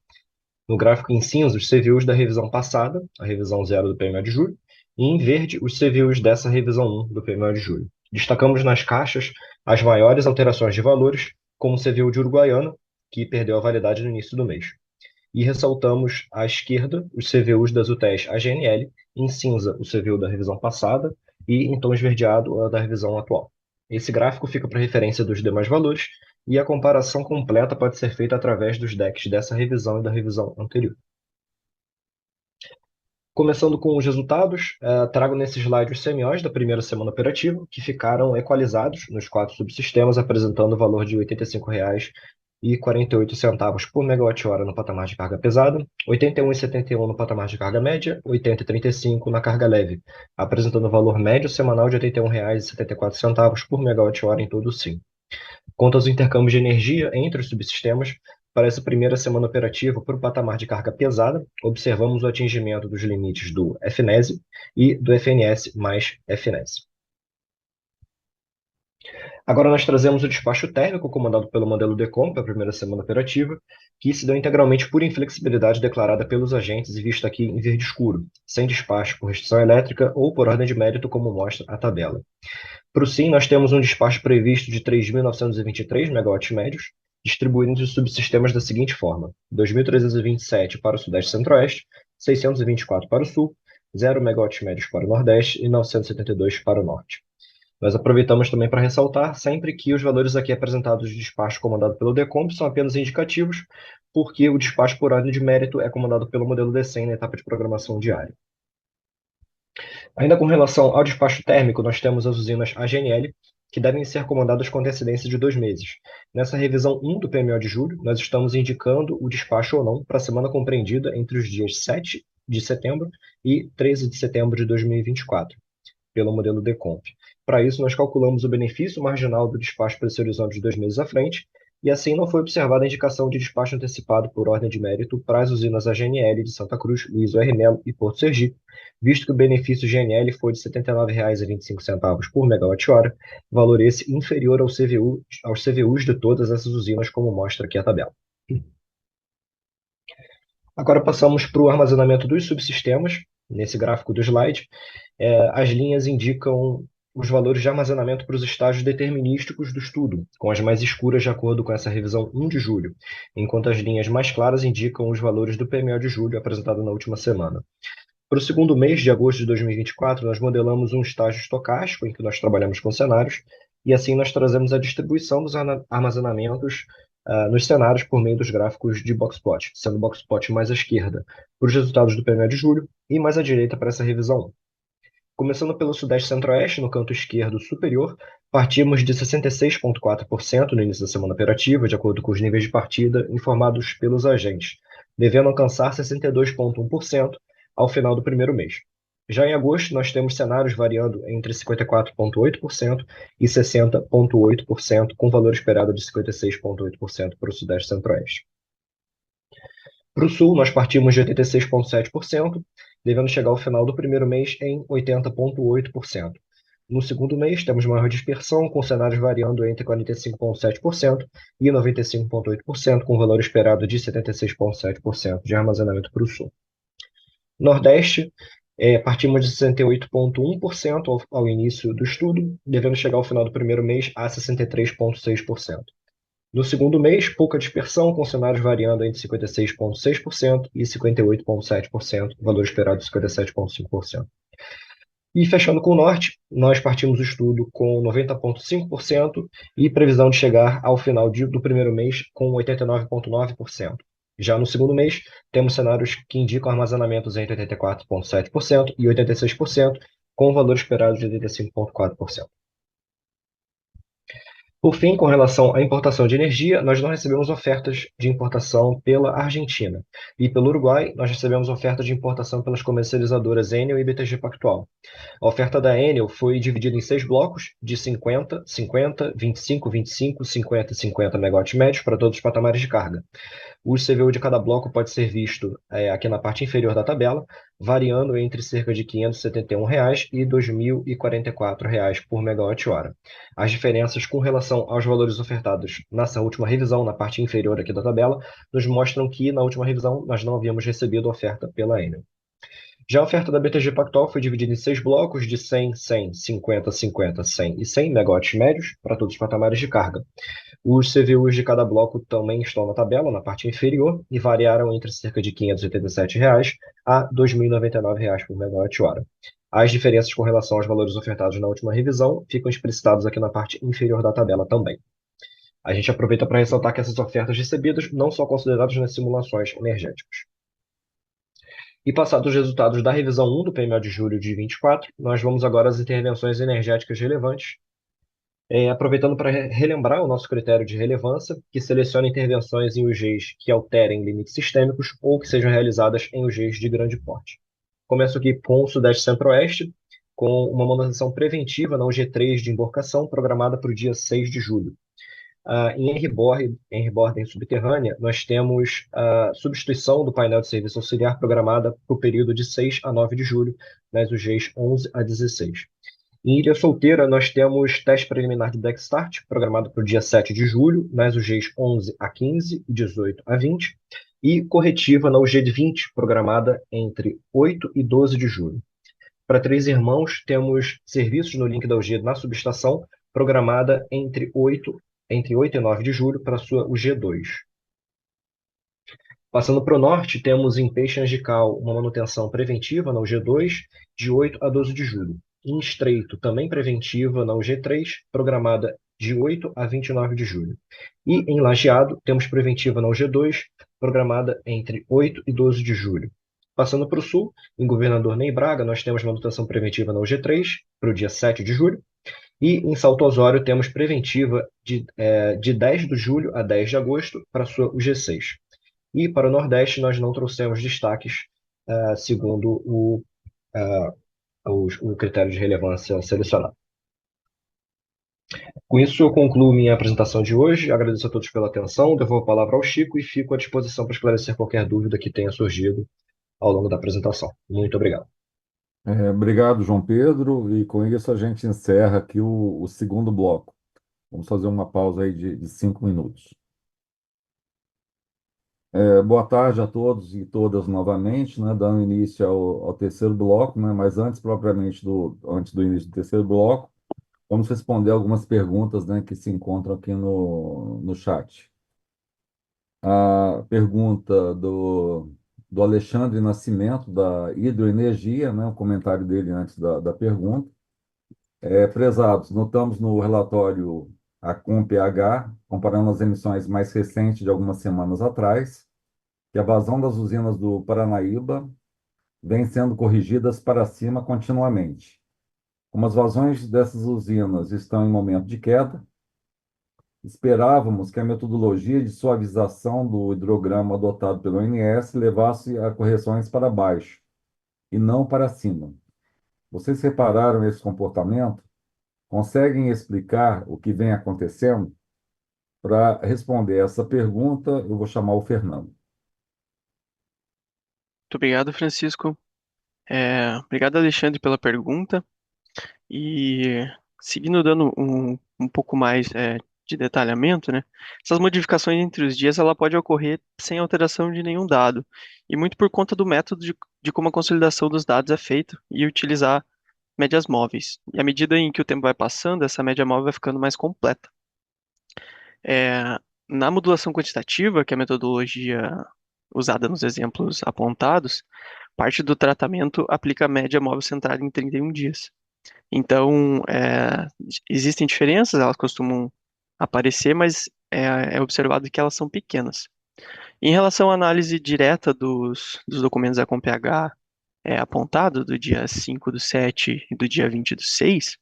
No gráfico em cinza, os CVUs da revisão passada, a revisão 0 do PMO de julho, e em verde, os CVUs dessa revisão 1 do PMO de julho. Destacamos nas caixas as maiores alterações de valores, como o CVU de Uruguaiana, que perdeu a validade no início do mês. E ressaltamos à esquerda os CVUs das UTEs AGNL, em cinza o CVU da revisão passada e em tom esverdeado a da revisão atual. Esse gráfico fica para referência dos demais valores e a comparação completa pode ser feita através dos decks dessa revisão e da revisão anterior. Começando com os resultados, trago nesse slide os CMOs da primeira semana operativa, que ficaram equalizados nos 4 subsistemas, apresentando o valor de R$ 85,48 por megawatt-hora no patamar de carga pesada, R$ 81,71 no patamar de carga média, R$ 80,35 na carga leve, apresentando o valor médio semanal de R$ 81,74 por megawatt-hora em todo o SIM. Quanto aos intercâmbios de energia entre os subsistemas, para essa primeira semana operativa, para o patamar de carga pesada, observamos o atingimento dos limites do FNES e do FNS mais FNES. Agora nós trazemos o despacho térmico comandado pelo modelo DECOM para a primeira semana operativa, que se deu integralmente por inflexibilidade declarada pelos agentes e vista aqui em verde escuro, sem despacho por restrição elétrica ou por ordem de mérito, como mostra a tabela. Para o SIM, nós temos um despacho previsto de 3.923 megawatts médios, distribuído entre os subsistemas da seguinte forma: 2.327 para o Sudeste e Centro-Oeste, 624 para o Sul, 0 megawatts médios para o Nordeste e 972 para o Norte. Nós aproveitamos também para ressaltar sempre que os valores aqui apresentados de despacho comandado pelo DECOMP são apenas indicativos, porque o despacho por ordem de mérito é comandado pelo modelo DECEM na etapa de programação diária. Ainda com relação ao despacho térmico, nós temos as usinas AGNL, que devem ser comandadas com antecedência de 2 meses. Nessa revisão 1 do PMO de julho, nós estamos indicando o despacho ou não para a semana compreendida entre os dias 7 de setembro e 13 de setembro de 2024, pelo modelo DECOMP. Para isso, nós calculamos o benefício marginal do despacho para esse horizonte de 2 meses à frente, e assim não foi observada a indicação de despacho antecipado por ordem de mérito para as usinas AGNL de Santa Cruz, Luiz OR Melo e Porto Sergipe, visto que o benefício GNL foi de R$ 79,25 por megawatt-hora, valor esse inferior aos CVUs de todas essas usinas, como mostra aqui a tabela. Agora passamos para o armazenamento dos subsistemas. Nesse gráfico do slide, as linhas indicam os valores de armazenamento para os estágios determinísticos do estudo, com as mais escuras de acordo com essa revisão 1 de julho, enquanto as linhas mais claras indicam os valores do PMO de julho apresentado na última semana. Para o segundo mês de agosto de 2024, nós modelamos um estágio estocástico em que nós trabalhamos com cenários, e assim nós trazemos a distribuição dos armazenamentos nos cenários por meio dos gráficos de boxplot, sendo o boxplot mais à esquerda para os resultados do PMO de julho e mais à direita para essa revisão 1. Começando pelo Sudeste Centro-Oeste, no canto esquerdo superior, partimos de 66,4% no início da semana operativa, de acordo com os níveis de partida informados pelos agentes, devendo alcançar 62,1% ao final do primeiro mês. Já em agosto, nós temos cenários variando entre 54,8% e 60,8%, com valor esperado de 56,8% para o Sudeste Centro-Oeste. Para o Sul, nós partimos de 86,7%, devendo chegar ao final do primeiro mês em 80,8%. No segundo mês, temos maior dispersão, com cenários variando entre 45,7% e 95,8%, com valor esperado de 76,7% de armazenamento para o Sul. Nordeste, partimos de 68,1% ao início do estudo, devendo chegar ao final do primeiro mês a 63,6%. No segundo mês, pouca dispersão, com cenários variando entre 56,6% e 58,7%, valor esperado de 57,5%. E fechando com o Norte, nós partimos o estudo com 90,5% e previsão de chegar ao final do primeiro mês com 89,9%. Já no segundo mês, temos cenários que indicam armazenamentos entre 84,7% e 86%, com valor esperado de 85,4%. Por fim, com relação à importação de energia, nós não recebemos ofertas de importação pela Argentina. E pelo Uruguai, nós recebemos ofertas de importação pelas comercializadoras Enel e BTG Pactual. A oferta da Enel foi dividida em 6 blocos de 50, 50, 25, 25, 50 e 50 megawatts médios para todos os patamares de carga. O CVU de cada bloco pode ser visto aqui na parte inferior da tabela, variando entre cerca de R$ 571 e R$ 2.044 por megawatt-hora. As diferenças com relação aos valores ofertados nessa última revisão, na parte inferior aqui da tabela, nos mostram que na última revisão nós não havíamos recebido oferta pela Enel. Já a oferta da BTG Pactual foi dividida em 6 blocos de 100, 100, 50, 50, 100 e 100 megawatts médios para todos os patamares de carga. Os CVUs de cada bloco também estão na tabela, na parte inferior, e variaram entre cerca de R$ 587 a R$ 2.099 por megawatt-hora. As diferenças com relação aos valores ofertados na última revisão ficam explicitados aqui na parte inferior da tabela também. A gente aproveita para ressaltar que essas ofertas recebidas não são consideradas nas simulações energéticas. E passados os resultados da revisão 1 do PMO de julho de 24, nós vamos agora às intervenções energéticas relevantes, aproveitando para relembrar o nosso critério de relevância, que seleciona intervenções em UGs que alterem limites sistêmicos ou que sejam realizadas em UGs de grande porte. Começo aqui com o Sudeste Centro-Oeste, com uma manutenção preventiva na UG3 de embarcação programada para o dia 6 de julho. Em Henry subterrânea, nós temos a substituição do painel de serviço auxiliar programada para o período de 6 a 9 de julho, nas UGs 11 a 16. Em Ilha Solteira, nós temos teste preliminar de Black Start, programado para o dia 7 de julho, nas UGs 11 a 15 e 18 a 20, e corretiva na UG de 20, programada entre 8 e 12 de julho. Para Três Irmãos, temos serviços no link da UG na subestação, programada entre 8 e 9 de julho para a sua UG2. Passando para o norte, temos em Peixe Angical uma manutenção preventiva na UG2, de 8 a 12 de julho. Em Estreito, também preventiva na UG3, programada de 8 a 29 de julho. E em Lajeado, temos preventiva na UG2, programada entre 8 e 12 de julho. Passando para o sul, em Governador Ney Braga, nós temos manutenção preventiva na UG3, para o dia 7 de julho. E em Salto Osório, temos preventiva de 10 de julho a 10 de agosto para a sua UG6. E para o Nordeste, nós não trouxemos destaques segundo o critério de relevância selecionado. Com isso, eu concluo minha apresentação de hoje. Agradeço a todos pela atenção, devolvo a palavra ao Chico e fico à disposição para esclarecer qualquer dúvida que tenha surgido ao longo da apresentação. Muito obrigado. Obrigado, João Pedro, e com isso a gente encerra aqui o segundo bloco. Vamos fazer uma pausa aí de 5 minutos. Boa tarde a todos e todas novamente, né, dando início ao terceiro bloco, né, mas antes antes do início do terceiro bloco, vamos responder algumas perguntas, né, que se encontram aqui no chat. A pergunta do Alexandre Nascimento, da Hidroenergia, né, o comentário dele antes da pergunta. Prezados, notamos no relatório ACOM-PH, comparando as emissões mais recentes de algumas semanas atrás, que a vazão das usinas do Paranaíba vem sendo corrigidas para cima continuamente. Como as vazões dessas usinas estão em momento de queda, esperávamos que a metodologia de suavização do hidrograma adotado pelo ONS levasse a correções para baixo e não para cima. Vocês repararam esse comportamento? Conseguem explicar o que vem acontecendo? Para responder essa pergunta, eu vou chamar o Fernando. Muito obrigado, Francisco. Obrigado, Alexandre, pela pergunta. E seguindo dando um pouco mais de detalhamento, né? Essas modificações entre os dias ela pode ocorrer sem alteração de nenhum dado, e muito por conta do método de como a consolidação dos dados é feita e utilizar médias móveis. E à medida em que o tempo vai passando, essa média móvel vai ficando mais completa. Na modulação quantitativa, que é a metodologia usada nos exemplos apontados, parte do tratamento aplica a média móvel centrada em 31 dias. Então, existem diferenças, elas costumam aparecer, mas é observado que elas são pequenas. Em relação à análise direta dos documentos da COMPH apontado, do dia 5 do 7 e do dia 20 do 6,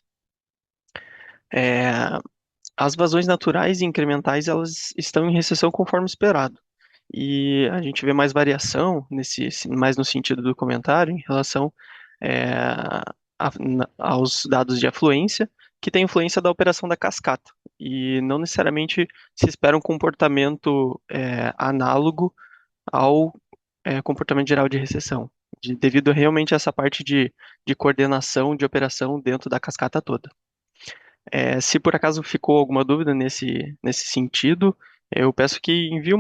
as vazões naturais e incrementais elas estão em recessão conforme esperado. E a gente vê mais variação, mais no sentido do comentário, em relação aos dados de afluência, que tem influência da operação da cascata. E não necessariamente se espera um comportamento análogo ao comportamento geral de recessão, devido realmente a essa parte de coordenação de operação dentro da cascata toda. Se por acaso ficou alguma dúvida nesse sentido, eu peço que envie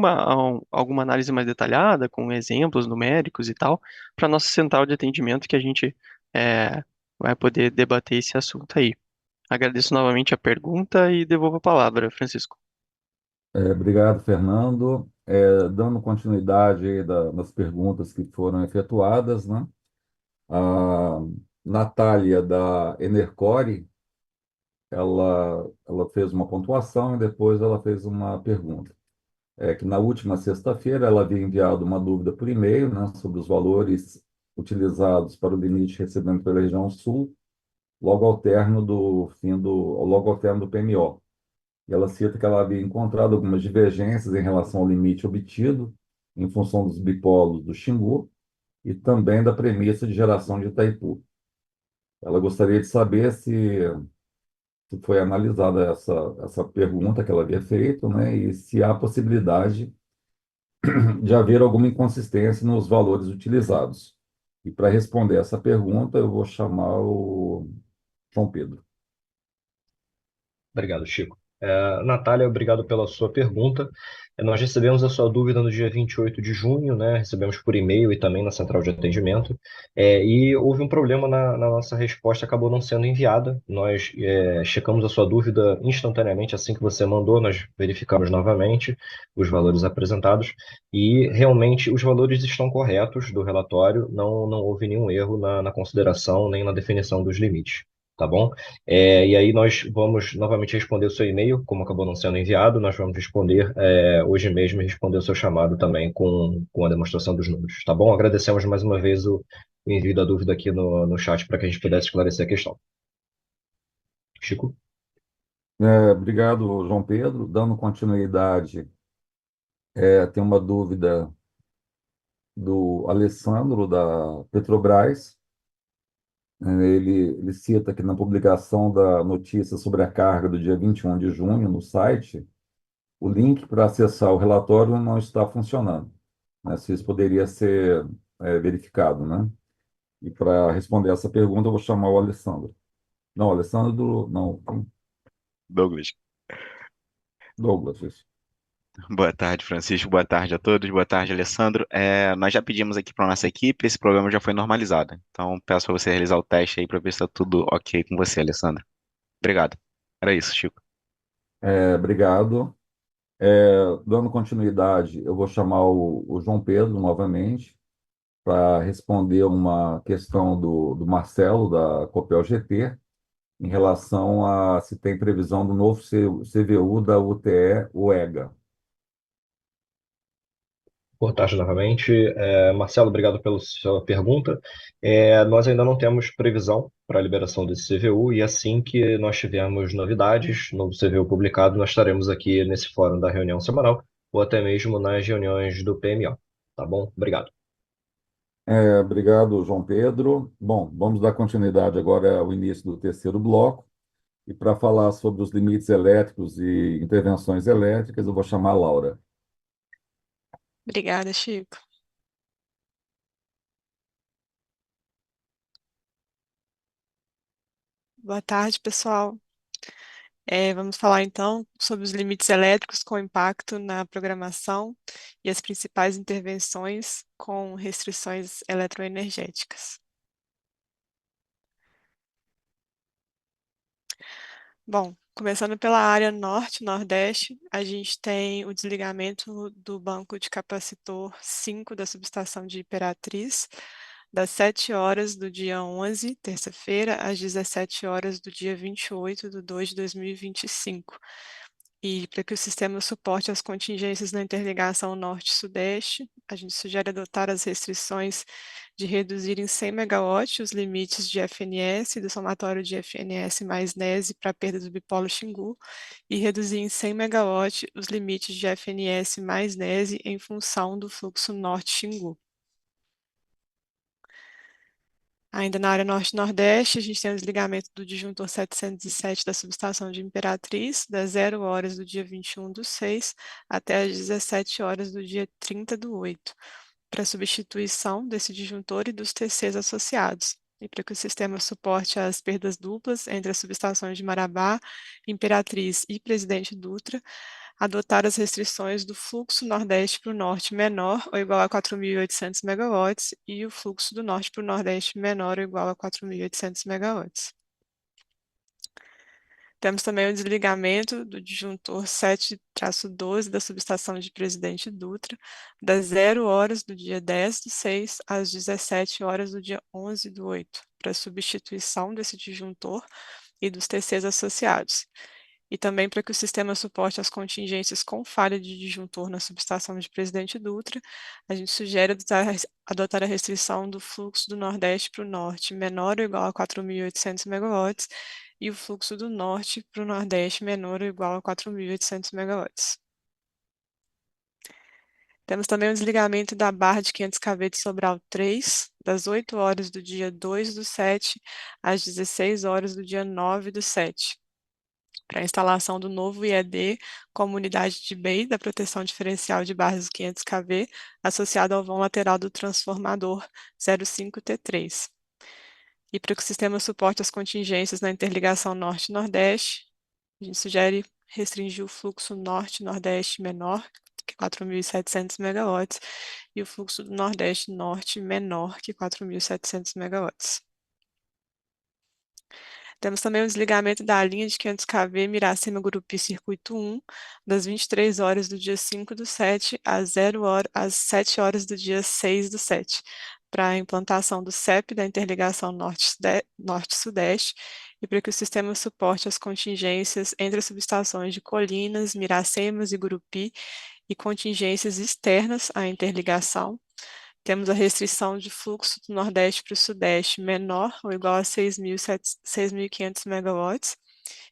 alguma análise mais detalhada, com exemplos numéricos e tal, para a nossa central de atendimento, que a gente vai poder debater esse assunto aí. Agradeço novamente a pergunta e devolvo a palavra, Francisco. Obrigado, Fernando. Dando continuidade aí das perguntas que foram efetuadas, né? Natália, da Enercore, ela fez uma pontuação e depois ela fez uma pergunta. É que na última sexta-feira ela havia enviado uma dúvida por e-mail, né, sobre os valores utilizados para o limite de recebimento pela região sul, logo ao término do PMO. E ela cita que ela havia encontrado algumas divergências em relação ao limite obtido, em função dos bipolos do Xingu e também da premissa de geração de Itaipu. Ela gostaria de saber se foi analisada essa pergunta que ela havia feito, né, e se há possibilidade de haver alguma inconsistência nos valores utilizados. E para responder essa pergunta, eu vou chamar o João Pedro. Obrigado, Chico. Natália, obrigado pela sua pergunta. Nós recebemos a sua dúvida no dia 28 de junho, né? Recebemos por e-mail e também na central de atendimento. E houve um problema na nossa resposta, acabou não sendo enviada. Nós checamos a sua dúvida instantaneamente, assim que você mandou, nós verificamos novamente os valores apresentados e realmente os valores estão corretos do relatório, não houve nenhum erro na consideração nem na definição dos limites. Tá bom? E aí nós vamos novamente responder o seu e-mail, como acabou não sendo enviado, nós vamos responder hoje mesmo e responder o seu chamado também com a demonstração dos números, tá bom? Agradecemos mais uma vez o envio da dúvida aqui no chat para que a gente pudesse esclarecer a questão. Chico? Obrigado, João Pedro. Dando continuidade, tem uma dúvida do Alessandro, da Petrobras. Ele cita que na publicação da notícia sobre a carga do dia 21 de junho no site, o link para acessar o relatório não está funcionando, né? Se isso poderia ser verificado, né? E para responder essa pergunta, eu vou chamar o Alessandro. Não, Alessandro, não, Douglas. Douglas, isso. Boa tarde, Francisco. Boa tarde a todos. Boa tarde, Alessandro. Nós já pedimos aqui para nossa equipe, esse problema já foi normalizado. Então, peço para você realizar o teste aí para ver se está tudo ok com você, Alessandro. Obrigado. Era isso, Chico. Obrigado. Dando continuidade, eu vou chamar o João Pedro novamente para responder uma questão do Marcelo, da Copel GT, em relação a se tem previsão do novo CVU da UTE-UEGA. Boa tarde novamente. Marcelo, obrigado pela sua pergunta. Nós ainda não temos previsão para a liberação desse CVU e assim que nós tivermos novidades, novo CVU publicado, nós estaremos aqui nesse fórum da reunião semanal ou até mesmo nas reuniões do PMO. Tá bom? Obrigado. Obrigado, João Pedro. Bom, vamos dar continuidade agora ao início do terceiro bloco. E para falar sobre os limites elétricos e intervenções elétricas, eu vou chamar a Laura. Obrigada, Chico. Boa tarde, pessoal. Vamos falar então sobre os limites elétricos com impacto na programação e as principais intervenções com restrições eletroenergéticas. Bom, começando pela área norte-nordeste, a gente tem o desligamento do banco de capacitor 5 da subestação de Imperatriz, das 7 horas do dia 11, terça-feira, às 17 horas do dia 28 de 2 de 2025. E para que o sistema suporte as contingências na interligação norte-sudeste, a gente sugere adotar as restrições de reduzir em 100 MW os limites de FNS do somatório de FNS mais NESE para a perda do bipolo Xingu e reduzir em 100 MW os limites de FNS mais NESE em função do fluxo norte-Xingu. Ainda na área norte-nordeste, a gente tem o desligamento do disjuntor 707 da subestação de Imperatriz, das 0 horas do dia 21/6 até as 17 horas do dia 30/8, para substituição desse disjuntor e dos TCs associados, e para que o sistema suporte as perdas duplas entre as subestações de Marabá, Imperatriz e Presidente Dutra, adotar as restrições do fluxo nordeste para o norte menor ou igual a 4.800 MW e o fluxo do norte para o nordeste menor ou igual a 4.800 MW. Temos também o desligamento do disjuntor 7-12 da subestação de Presidente Dutra, das 0 horas do dia 10/6 às 17 horas do dia 11/8, para substituição desse disjuntor e dos TCs associados. E também para que o sistema suporte as contingências com falha de disjuntor na subestação de Presidente Dutra, a gente sugere adotar a restrição do fluxo do Nordeste para o Norte menor ou igual a 4.800 megawatts e o fluxo do Norte para o Nordeste menor ou igual a 4.800 megawatts. Temos também o desligamento da barra de 500 kV de Sobral 3, das 8 horas do dia 2/7 às 16 horas do dia 9/7, para a instalação do novo IED como unidade de BEI da proteção diferencial de barras 500 kV, associado ao vão lateral do transformador 05T3. E para que o sistema suporte as contingências na interligação Norte-Nordeste, a gente sugere restringir o fluxo Norte-Nordeste menor, que é 4.700 megawatts, e o fluxo do Nordeste-Norte menor, que é 4.700 megawatts. Temos também o desligamento da linha de 500 kV Miracema-Gurupi Circuito 1, das 23 horas do dia 5/7 às 7 horas do dia 6/7, para a implantação do CEP da interligação Norte-Sudeste e para que o sistema suporte as contingências entre as subestações de Colinas, Miracemas e Gurupi e contingências externas à interligação. Temos a restrição de fluxo do Nordeste para o Sudeste menor ou igual a 6.500 megawatts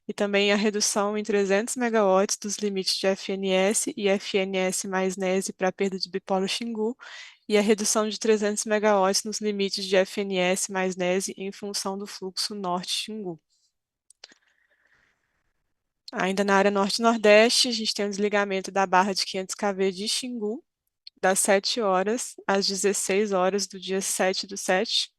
e também a redução em 300 megawatts dos limites de FNS e FNS mais NESE para a perda de bipolo Xingu e a redução de 300 megawatts nos limites de FNS mais NESE em função do fluxo Norte-Xingu. Ainda na área Norte-Nordeste, a gente tem o desligamento da barra de 500 kV de Xingu, das 7 horas às 16 horas do dia 7/7,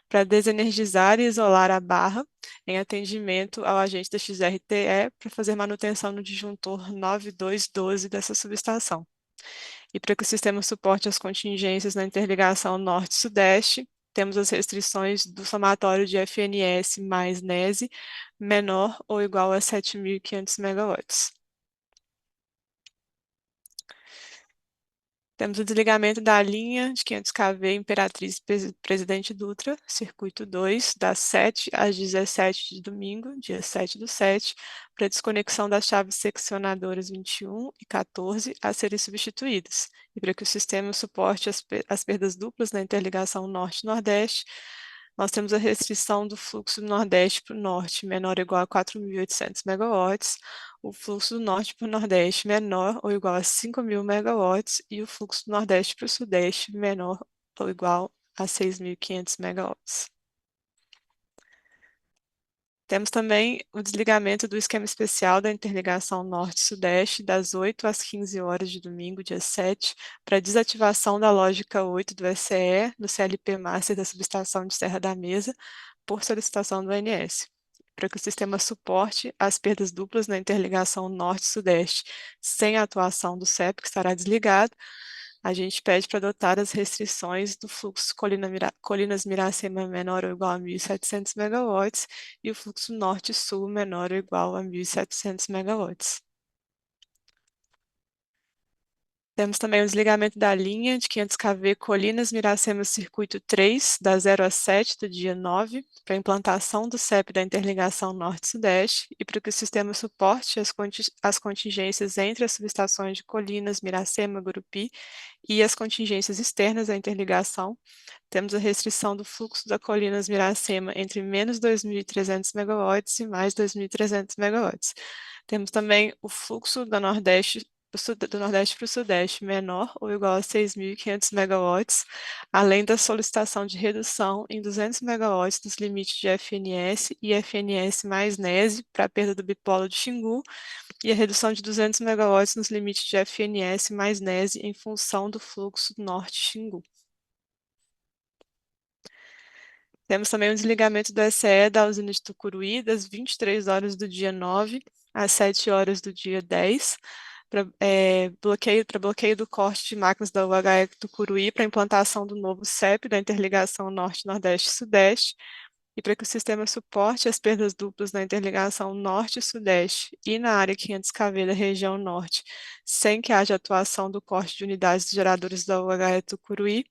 para desenergizar e isolar a barra em atendimento ao agente da XRTE para fazer manutenção no disjuntor 9212 dessa subestação. E para que o sistema suporte as contingências na interligação Norte-Sudeste, temos as restrições do somatório de FNS mais NESE menor ou igual a 7.500 megawatts. Temos o desligamento da linha de 500 kV Imperatriz Presidente Dutra, circuito 2, das 7 às 17 de domingo, dia 7/7, para desconexão das chaves seccionadoras 21 e 14 a serem substituídas, e para que o sistema suporte as perdas duplas na interligação Norte-Nordeste, nós temos a restrição do fluxo do Nordeste para o Norte menor ou igual a 4.800 megawatts, o fluxo do Norte para o Nordeste menor ou igual a 5.000 megawatts e o fluxo do Nordeste para o Sudeste menor ou igual a 6.500 megawatts. Temos também o desligamento do esquema especial da interligação Norte-Sudeste das 8 às 15 horas de domingo, dia 7, para desativação da lógica 8 do SCE no CLP Master da subestação de Serra da Mesa, por solicitação do ONS, para que o sistema suporte as perdas duplas na interligação Norte-Sudeste sem a atuação do CEP, que estará desligado. A gente pede para adotar as restrições do fluxo Colinas Miracema menor ou igual a 1.700 megawatts e o fluxo Norte-Sul menor ou igual a 1.700 megawatts. Temos também o desligamento da linha de 500 kV Colinas Miracema Circuito 3, das 0 às 7 do dia 9, para a implantação do CEP da interligação Norte-Sudeste e para que o sistema suporte as contingências entre as subestações de Colinas, Miracema, Gurupi e as contingências externas à interligação. Temos a restrição do fluxo da Colinas Miracema entre menos 2.300 megawatts e mais 2.300 megawatts. Temos também o fluxo do Nordeste para o Sudeste menor ou igual a 6.500 megawatts, além da solicitação de redução em 200 megawatts dos limites de FNS e FNS mais NESE para a perda do bipolo de Xingu e a redução de 200 megawatts nos limites de FNS mais NESE em função do fluxo Norte-Xingu. Temos também o desligamento do SCE da usina de Tucuruí das 23 horas do dia 9 às 7 horas do dia 10, para bloqueio do corte de máquinas da UHE Tucuruí para implantação do novo CEP da interligação Norte-Nordeste-Sudeste E para que o sistema suporte as perdas duplas na interligação norte e sudeste e na área 500 kV da região norte, sem que haja atuação do corte de unidades geradoras da UHE Tucuruí,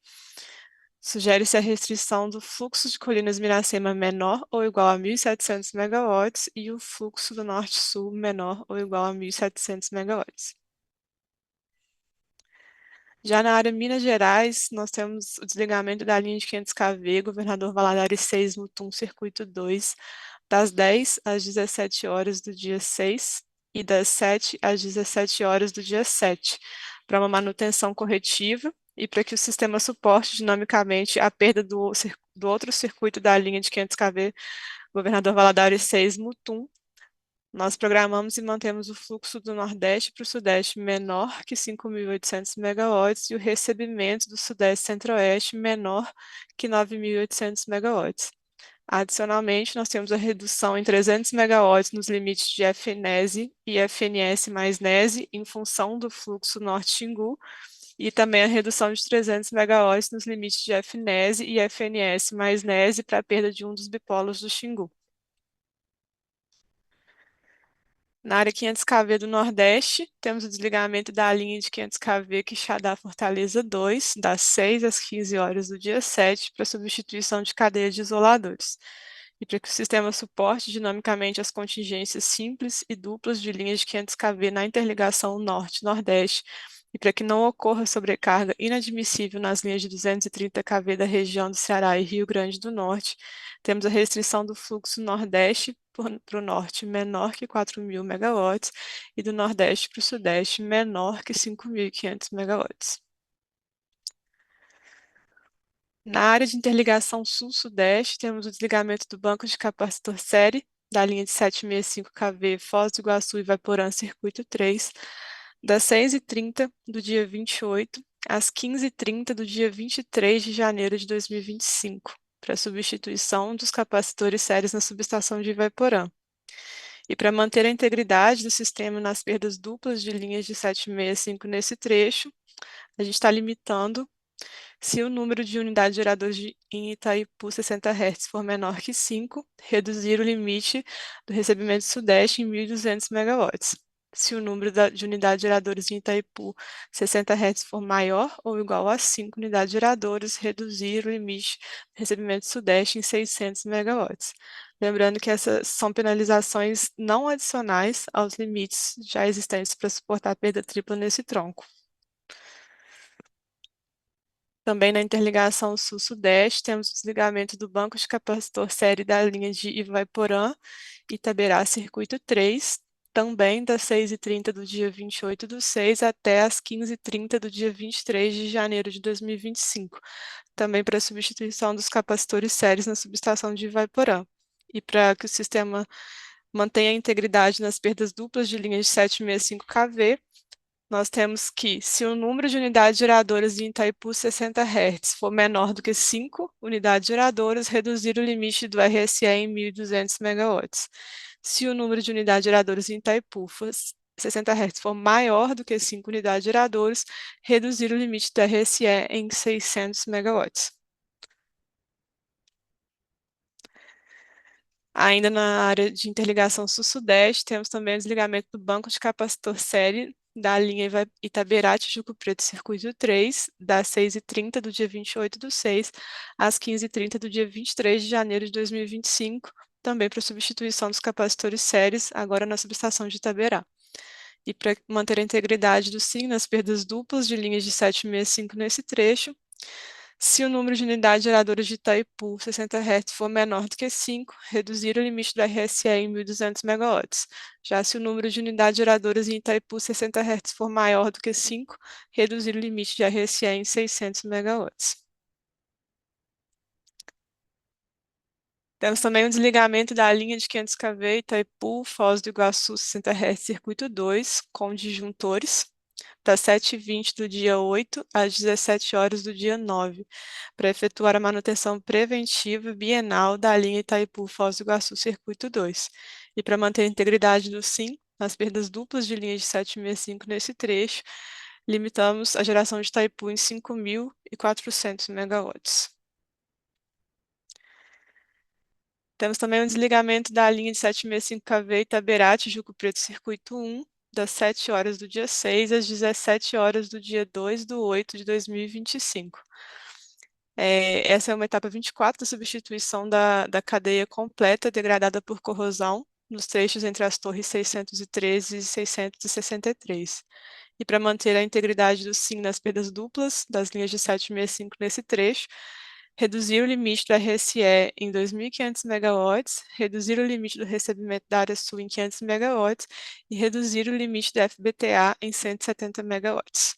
sugere-se a restrição do fluxo de Colinas Miracema menor ou igual a 1.700 megawatts e o fluxo do norte-sul menor ou igual a 1.700 megawatts. Já na área Minas Gerais, nós temos o desligamento da linha de 500 kV, Governador Valadares 6, Mutum, Circuito 2, das 10 às 17 horas do dia 6 e das 7 às 17 horas do dia 7, para uma manutenção corretiva e para que o sistema suporte dinamicamente a perda do outro circuito da linha de 500 kV, Governador Valadares 6, Mutum. Nós programamos e mantemos o fluxo do Nordeste para o Sudeste menor que 5.800 megawatts e o recebimento do Sudeste Centro-Oeste menor que 9.800 megawatts. Adicionalmente, nós temos a redução em 300 megawatts nos limites de FNESE e FNS mais NESE em função do fluxo Norte-Xingu e também a redução de 300 megawatts nos limites de FNESE e FNS mais NESE para a perda de um dos bipolos do Xingu. Na área 500 kV do Nordeste, temos o desligamento da linha de 500 kV Quixadá-Fortaleza 2, das 6 às 15 horas do dia 7, para substituição de cadeia de isoladores. E para que o sistema suporte dinamicamente as contingências simples e duplas de linhas de 500 kV na interligação Norte-Nordeste, e para que não ocorra sobrecarga inadmissível nas linhas de 230 kV da região do Ceará e Rio Grande do Norte, temos a restrição do fluxo Nordeste para o Norte menor que 4.000 megawatts e do Nordeste para o Sudeste menor que 5.500 megawatts. Na área de interligação Sul-Sudeste, temos o desligamento do banco de capacitor série da linha de 765 kV Foz do Iguaçu e Vaporã Circuito 3, das 6h30 do dia 28 às 15h30 do dia 23 de janeiro de 2025, para substituição dos capacitores sérios na subestação de Ivaiporã. E para manter a integridade do sistema nas perdas duplas de linhas de 765 nesse trecho, a gente está limitando se o número de unidades geradoras em Itaipu 60 Hz for menor que 5, reduzir o limite do recebimento sudeste em 1.200 megawatts. Se o número de unidades geradoras em Itaipu 60 Hz for maior ou igual a 5 unidades geradoras, reduzir o limite do recebimento sudeste em 600 megawatts. Lembrando que essas são penalizações não adicionais aos limites já existentes para suportar a perda tripla nesse tronco. Também na interligação sul-sudeste, temos o desligamento do banco de capacitor série da linha de Ivaiporã, Itaberá Circuito 3, também das 6h30 do dia 28/6 até as 15h30 do dia 23 de janeiro de 2025, também para substituição dos capacitores sérios na subestação de Ivaiporã. E para que o sistema mantenha a integridade nas perdas duplas de linhas de 765 kV, nós temos que, se o número de unidades geradoras em Itaipu 60 Hz for menor do que 5 unidades geradoras, reduzir o limite do RSE em 1.200 megawatts. Se o número de unidades geradoras em Itaipu 60 Hz for maior do que 5 unidades geradoras, reduzir o limite do RSE em 600 megawatts. Ainda na área de interligação sul-sudeste, temos também o desligamento do banco de capacitor série da linha Itaberá Tijuco Preto Circuito 3, das 6h30 do dia 28/6 às 15h30 do dia 23 de janeiro de 2025, também para substituição dos capacitores sérios, agora na subestação de Itaberá. E para manter a integridade do SIM nas perdas duplas de linhas de 765 nesse trecho, se o número de unidades geradoras de Itaipu 60 Hz for menor do que 5, reduzir o limite do RSE em 1.200 megawatts. Já se o número de unidades geradoras em Itaipu 60 Hz for maior do que 5, reduzir o limite de RSE em 600 megawatts. Temos também o desligamento da linha de 500 kV Itaipu, Foz do Iguaçu 60 Hz Circuito 2, com disjuntores, das 7h20 do dia 8 às 17 horas do dia 9, para efetuar a manutenção preventiva bienal da linha Itaipu-Foz do Iguaçu Circuito 2, e para manter a integridade do SIM, nas perdas duplas de linhas de 765 nesse trecho, limitamos a geração de Itaipu em 5.400 megawatts. Temos também o desligamento da linha de 765 kV Itaberá, Tijuco Preto, Circuito 1, das 7 horas do dia 6 às 17 horas do dia 2/8 de 2025. Essa é uma etapa 24 da substituição da cadeia completa degradada por corrosão nos trechos entre as torres 613 e 663. E para manter a integridade do SIM nas perdas duplas das linhas de 765 nesse trecho, reduzir o limite do RSE em 2.500 megawatts, reduzir o limite do recebimento da área sul em 500 megawatts e reduzir o limite do FBTA em 170 megawatts.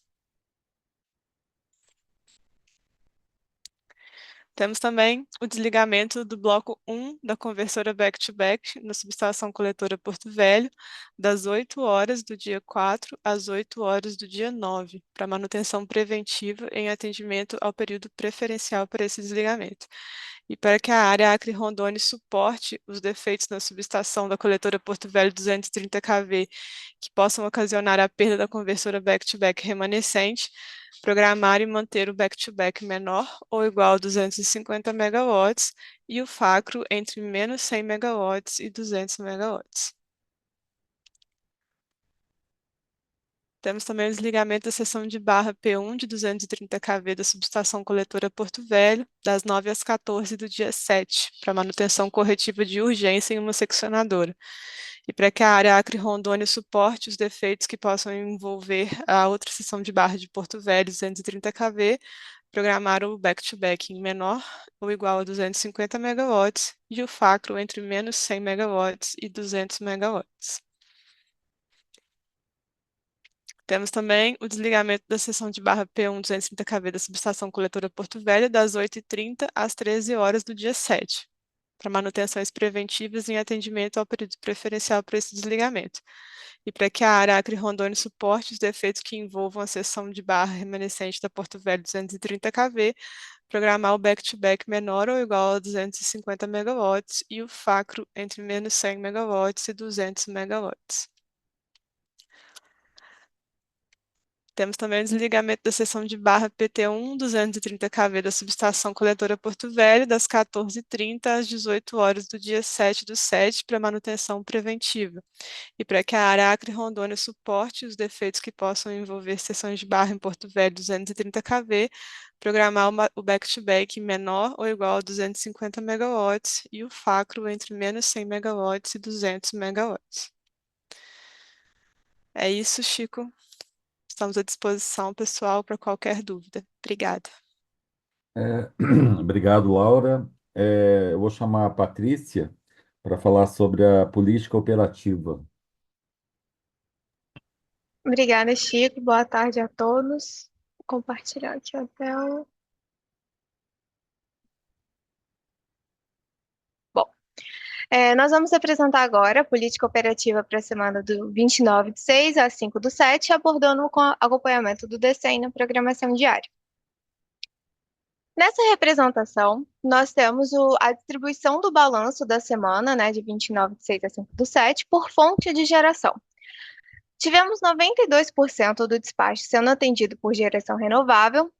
Temos também o desligamento do bloco 1 da conversora back-to-back na subestação coletora Porto Velho, das 8 horas do dia 4 às 8 horas do dia 9, para manutenção preventiva em atendimento ao período preferencial para esse desligamento. E para que a área Acre-Rondônia suporte os defeitos na subestação da coletora Porto Velho 230 kV, que possam ocasionar a perda da conversora back-to-back remanescente, programar e manter o back-to-back menor ou igual a 250 megawatts e o FACRO entre menos 100 megawatts e 200 megawatts. Temos também o desligamento da seção de barra P1 de 230 kV da subestação coletora Porto Velho, das 9 às 14 do dia 7, para manutenção corretiva de urgência em uma seccionadora. E para que a área Acre-Rondônia suporte os defeitos que possam envolver a outra seção de barra de Porto Velho 230 kV, programar o back-to-back em menor ou igual a 250 megawatts e o FACRO entre menos 100 megawatts e 200 megawatts. Temos também o desligamento da seção de barra P1 230 kV da subestação coletora Porto Velho, das 8h30 às 13 horas do dia 7, para manutenções preventivas em atendimento ao período preferencial para esse desligamento. E para que a área Acre-Rondônia suporte os defeitos que envolvam a seção de barra remanescente da Porto Velho 230 kV, programar o back-to-back menor ou igual a 250 megawatts e o FACRO entre menos 100 megawatts e 200 megawatts. Temos também o desligamento da seção de barra PT1 230 kV da subestação coletora Porto Velho, das 14h30 às 18 horas do dia 7/7, para manutenção preventiva. E para que a área Acre-Rondônia suporte os defeitos que possam envolver seções de barra em Porto Velho 230 kV, programar o back-to-back menor ou igual a 250 megawatts e o FACRO entre menos 100 megawatts e 200 megawatts. É isso, Chico. Estamos à disposição, pessoal, para qualquer dúvida. Obrigada. Obrigado, Laura. Eu vou chamar a Patrícia para falar sobre a política operativa. Obrigada, Chico. Boa tarde a todos. Vou compartilhar aqui a tela. Bom, nós vamos apresentar agora a política operativa para a semana do 29/6 a 5/7, abordando com acompanhamento do DCEM na programação diária. Nessa representação, nós temos a distribuição do balanço da semana, né, de 29/6 a 5/7, por fonte de geração. Tivemos 92% do despacho sendo atendido por geração renovável,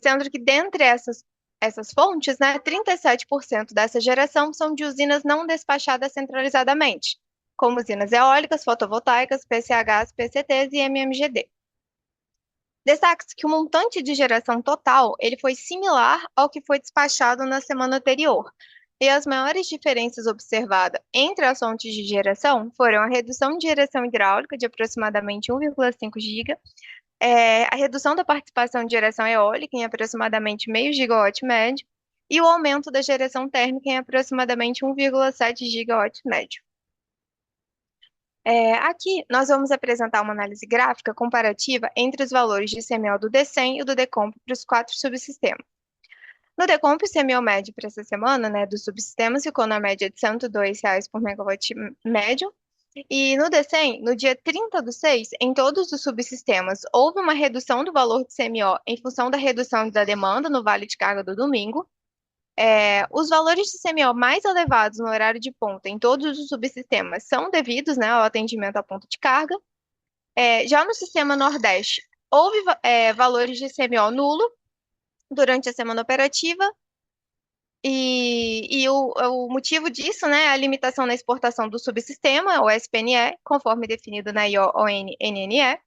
sendo que dentre essas fontes, né, 37% dessa geração são de usinas não despachadas centralizadamente, como usinas eólicas, fotovoltaicas, PCHs, PCTs e MMGD. Destaque-se que o montante de geração total ele foi similar ao que foi despachado na semana anterior, e as maiores diferenças observadas entre as fontes de geração foram a redução de geração hidráulica de aproximadamente 1,5 GB, a redução da participação de geração eólica em aproximadamente meio gigawatt médio e o aumento da geração térmica em aproximadamente 1,7 gigawatt médio. Aqui nós vamos apresentar uma análise gráfica comparativa entre os valores de ICML do DCEM e do DECOMP para os 4 subsistemas. No DECOMP, o ICML médio para essa semana, né, dos subsistemas, ficou na média de R$ 102 por megawatt médio. E no DCEM, no dia 30/6, em todos os subsistemas, houve uma redução do valor de ICMO em função da redução da demanda no vale de carga do domingo. Os valores de ICMO mais elevados no horário de ponta em todos os subsistemas são devidos, né, ao atendimento à ponta de carga. Já no sistema Nordeste, houve valores de ICMO nulo durante a semana operativa, e E o motivo disso, né, é a limitação na exportação do subsistema, o SPNE, conforme definido na IO-NNE.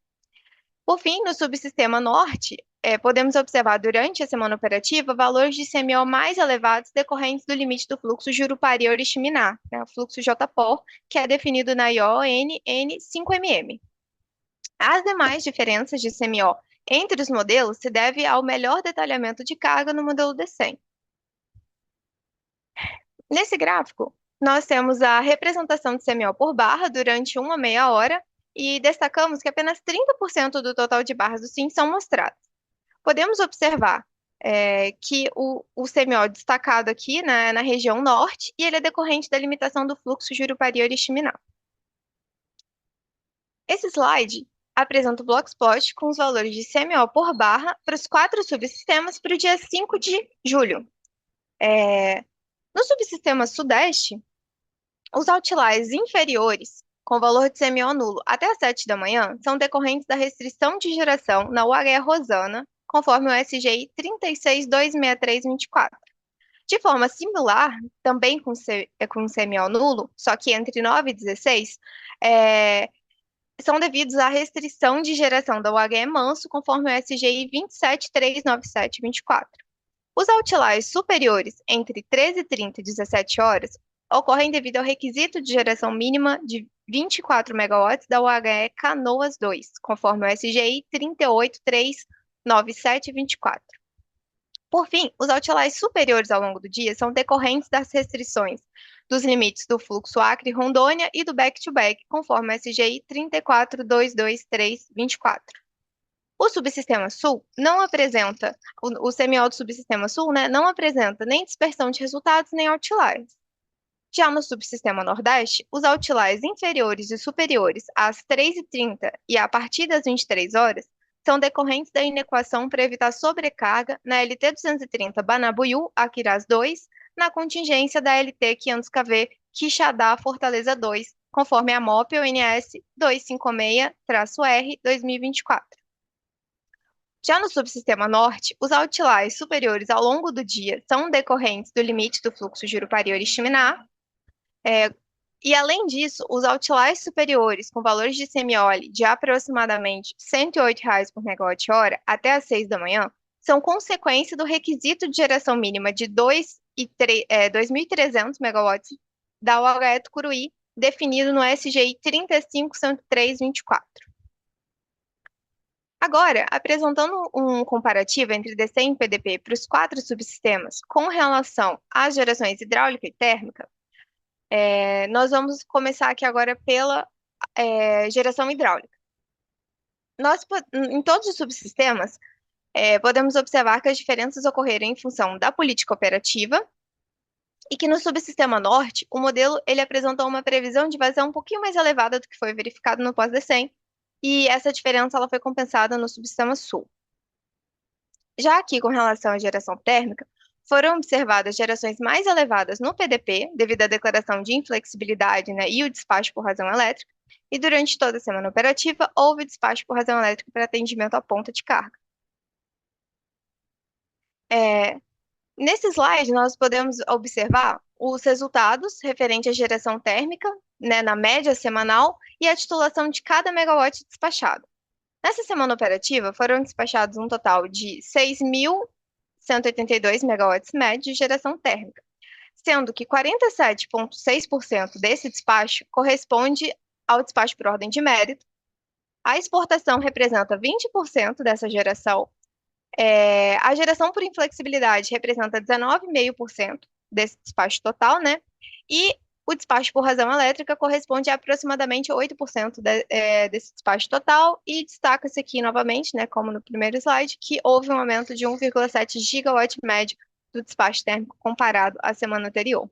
Por fim, no subsistema norte, podemos observar durante a semana operativa valores de CMO mais elevados decorrentes do limite do fluxo Jurupari-Oriximiná, né, o fluxo JPOR, que é definido na IO-NN5MM. As demais diferenças de CMO entre os modelos se devem ao melhor detalhamento de carga no modelo D100. Nesse gráfico, nós temos a representação de CMO por barra durante uma meia hora e destacamos que apenas 30% do total de barras do SIM são mostradas. Podemos observar que o CMO destacado aqui na região norte e ele é decorrente da limitação do fluxo Jurupari-Oriximiná. Esse slide apresenta o Blockspot com os valores de CMO por barra para os 4 subsistemas para o dia 5 de julho. No subsistema sudeste, os outliers inferiores, com valor de CMO nulo até às 7 da manhã, são decorrentes da restrição de geração na UHE Rosana, conforme o SGI 36.26324. De forma similar, também com CMO nulo, só que entre 9 e 16, são devidos à restrição de geração da UHE Manso, conforme o SGI 27.39724. Os outliers superiores entre 13h30 e 17 horas ocorrem devido ao requisito de geração mínima de 24 MW da UHE Canoas 2, conforme o SGI 38.39724. Por fim, os outliers superiores ao longo do dia são decorrentes das restrições dos limites do fluxo Acre-Rondônia e do back-to-back, conforme o SGI 34.22324. O subsistema sul não apresenta, o CMO do subsistema sul, né, não apresenta nem dispersão de resultados nem outliers. Já no subsistema nordeste, os outliers inferiores e superiores às 3h30 e a partir das 23 horas são decorrentes da inequação para evitar sobrecarga na LT 230 Banabuiú, Aquiraz 2, na contingência da LT 500kV Quixadá, Fortaleza 2, conforme a MOP ONS 256-R 2024. Já no subsistema norte, os outliers superiores ao longo do dia são decorrentes do limite do fluxo Jurupari-Oriximiná. E, além disso, os outliers superiores com valores de CMOL de aproximadamente R$ 108 por megawatt-hora até às 6 da manhã são consequência do requisito de geração mínima de 2.300 megawatts da UHE Tucuruí, definido no SGI 35.103.24. Agora, apresentando um comparativo entre DC e PDP para os 4 subsistemas com relação às gerações hidráulica e térmica, nós vamos começar aqui agora pela geração hidráulica. Em todos os subsistemas, podemos observar que as diferenças ocorreram em função da política operativa e que no subsistema norte, o modelo ele apresentou uma previsão de vazão um pouquinho mais elevada do que foi verificado no pós-D100, e essa diferença ela foi compensada no subsistema sul. Já aqui, com relação à geração térmica, foram observadas gerações mais elevadas no PDP, devido à declaração de inflexibilidade, né, e o despacho por razão elétrica, e durante toda a semana operativa, houve despacho por razão elétrica para atendimento à ponta de carga. Nesse slide, nós podemos observar os resultados referentes à geração térmica, né, na média semanal, e a titulação de cada megawatt despachado. Nessa semana operativa, foram despachados um total de 6.182 megawatts médios de geração térmica, sendo que 47,6% desse despacho corresponde ao despacho por ordem de mérito. A exportação representa 20% dessa geração. A geração por inflexibilidade representa 19,5% desse despacho total, né? E o despacho por razão elétrica corresponde a aproximadamente 8% desse despacho total, e destaca-se aqui novamente, né, como no primeiro slide, que houve um aumento de 1,7 gigawatt médio do despacho térmico comparado à semana anterior.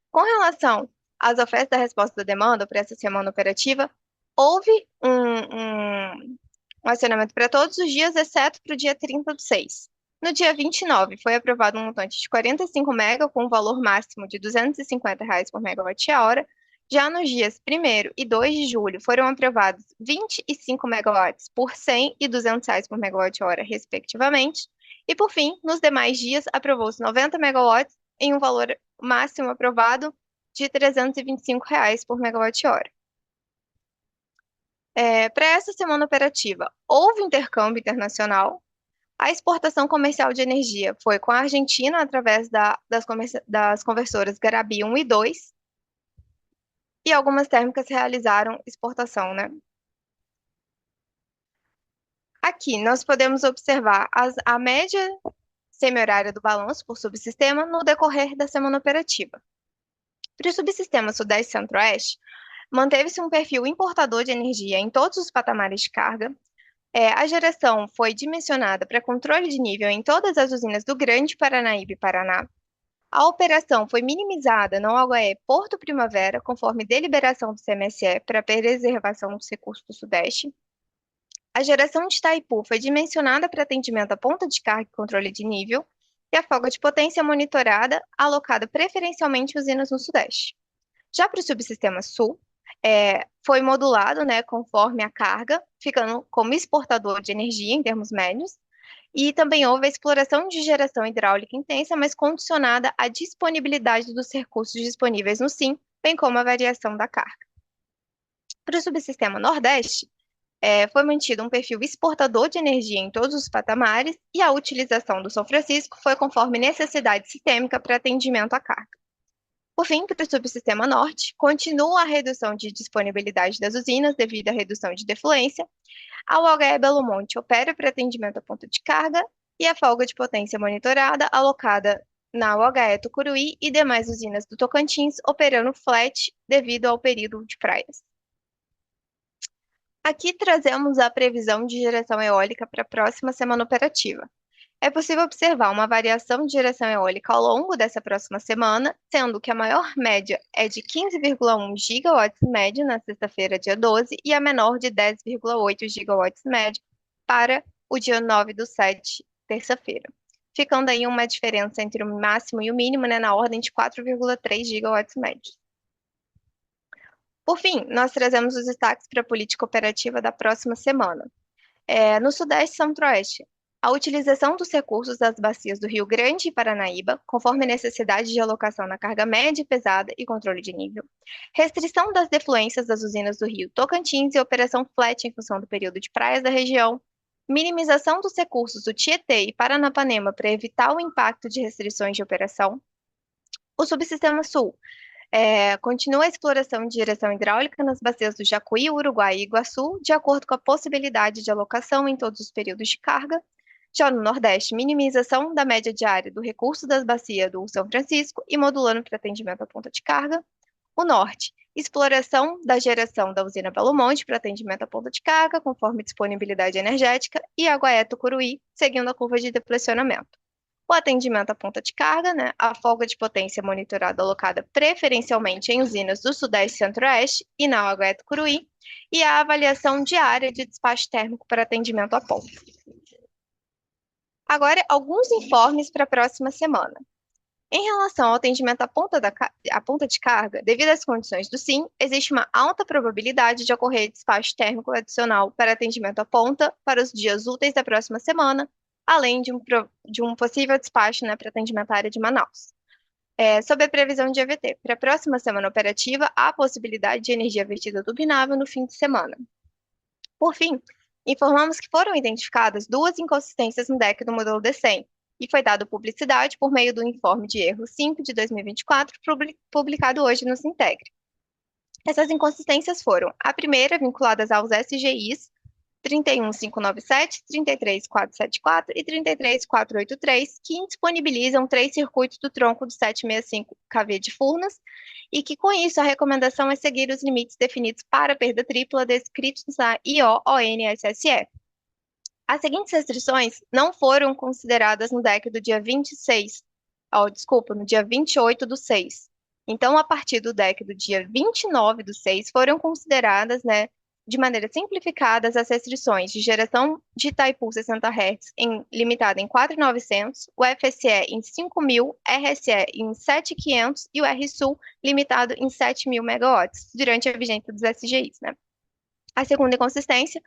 Com relação às ofertas da resposta da demanda para essa semana operativa, houve um acionamento para todos os dias, exceto para o dia 30/6. No dia 29, foi aprovado um montante de 45 mega, com um valor máximo de R$ 250 por megawatt-hora. Já nos dias 1º e 2 de julho, foram aprovados 25 megawatts por 100 e R$ 200 por megawatt-hora, respectivamente. E, por fim, nos demais dias, aprovou-se 90 megawatts em um valor máximo aprovado de R$ 325 por megawatt-hora. Para essa semana operativa, houve intercâmbio internacional. A exportação comercial de energia foi com a Argentina através das conversoras Garabi 1 e 2, e algumas térmicas realizaram exportação, né? Aqui nós podemos observar a média semi-horária do balanço por subsistema no decorrer da semana operativa. Para o subsistema Sudeste e Centro-Oeste, manteve-se um perfil importador de energia em todos os patamares de carga. A geração foi dimensionada para controle de nível em todas as usinas do Grande Paranaíba e Paraná. A operação foi minimizada no HE Porto Primavera, conforme deliberação do CMSE para preservação dos recursos do Sudeste. A geração de Itaipu foi dimensionada para atendimento à ponta de carga e controle de nível, e a folga de potência monitorada, alocada preferencialmente em usinas no Sudeste. Já para o subsistema Sul, foi modulado, né, conforme a carga, ficando como exportador de energia em termos médios, e também houve a exploração de geração hidráulica intensa, mas condicionada à disponibilidade dos recursos disponíveis no SIM, bem como a variação da carga. Para o subsistema Nordeste, foi mantido um perfil exportador de energia em todos os patamares, e a utilização do São Francisco foi conforme necessidade sistêmica para atendimento à carga. Por fim, para o subsistema Norte, continua a redução de disponibilidade das usinas devido à redução de defluência. A UHE Belo Monte opera para atendimento à ponta de carga, e a folga de potência monitorada alocada na UHE Tucuruí e demais usinas do Tocantins operando flat devido ao período de praias. Aqui trazemos a previsão de geração eólica para a próxima semana operativa. É possível observar uma variação de geração eólica ao longo dessa próxima semana, sendo que a maior média é de 15,1 gigawatts médio na sexta-feira, dia 12, e a menor de 10,8 gigawatts médio para o dia 9/7, terça-feira, ficando aí uma diferença entre o máximo e o mínimo, né, na ordem de 4,3 gigawatts médios. Por fim, nós trazemos os destaques para a política operativa da próxima semana. No Sudeste e Centro-Oeste, a utilização dos recursos das bacias do Rio Grande e Paranaíba, conforme a necessidade de alocação na carga média e pesada e controle de nível. Restrição das defluências das usinas do Rio Tocantins e operação flat em função do período de praias da região. Minimização dos recursos do Tietê e Paranapanema para evitar o impacto de restrições de operação. O subsistema Sul continua a exploração de geração hidráulica nas bacias do Jacuí, Uruguai e Iguaçu, de acordo com a possibilidade de alocação em todos os períodos de carga. Já no Nordeste, minimização da média diária do recurso das bacias do São Francisco e modulando para atendimento à ponta de carga. O Norte, exploração da geração da usina Belo Monte para atendimento à ponta de carga, conforme disponibilidade energética, e Aguaé Tucuruí, seguindo a curva de deflacionamento. O atendimento à ponta de carga, né, a folga de potência monitorada alocada preferencialmente em usinas do Sudeste e Centro-Oeste e na Aguaé Tucuruí, e a avaliação diária de despacho térmico para atendimento à ponta. Agora, alguns informes para a próxima semana. Em relação ao atendimento à ponta de carga, devido às condições do SIM, existe uma alta probabilidade de ocorrer despacho térmico adicional para atendimento à ponta para os dias úteis da próxima semana, além de um possível despacho, né, para atendimento à área de Manaus. Sob a previsão de EVT, para a próxima semana operativa, há a possibilidade de energia vertida turbinável no fim de semana. Por fim, informamos que foram identificadas 2 inconsistências no DEC do modelo D100, e foi dado publicidade por meio do informe de erro 5 de 2024, publicado hoje no Sintegre. Essas inconsistências foram, a primeira, vinculadas aos SGIs 31597, 33474 e 33483, que indisponibilizam 3 circuitos do tronco do 765 kV de Furnas, e que, com isso, a recomendação é seguir os limites definidos para perda tripla descritos na IO-ONSSE. As seguintes restrições não foram consideradas no DEC do dia no dia 28/6. Então, a partir do DEC do dia 29/6, foram consideradas, né, de maneira simplificada, as restrições de geração de Itaipu 60 Hz limitada em 4.900, o FSE em 5.000, RSE em 7.500 e o RSUL limitado em 7.000 MW, durante a vigência dos SGIs, né? A segunda inconsistência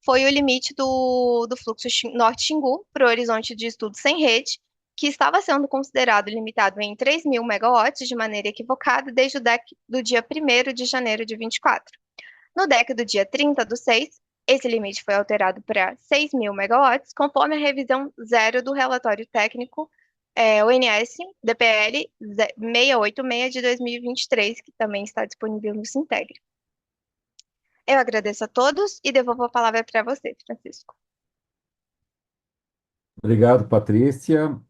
foi o limite do fluxo Norte Xingu para o horizonte de estudo sem rede, que estava sendo considerado limitado em 3.000 megawatts de maneira equivocada desde o DEC do dia 1º de janeiro de 24. No DEC do dia 30 do 6, esse limite foi alterado para 6.000 megawatts, conforme a revisão zero do relatório técnico ONS DPL 686 de 2023, que também está disponível no Sintegre. Eu agradeço a todos e devolvo a palavra para você, Francisco. Obrigado, Patrícia.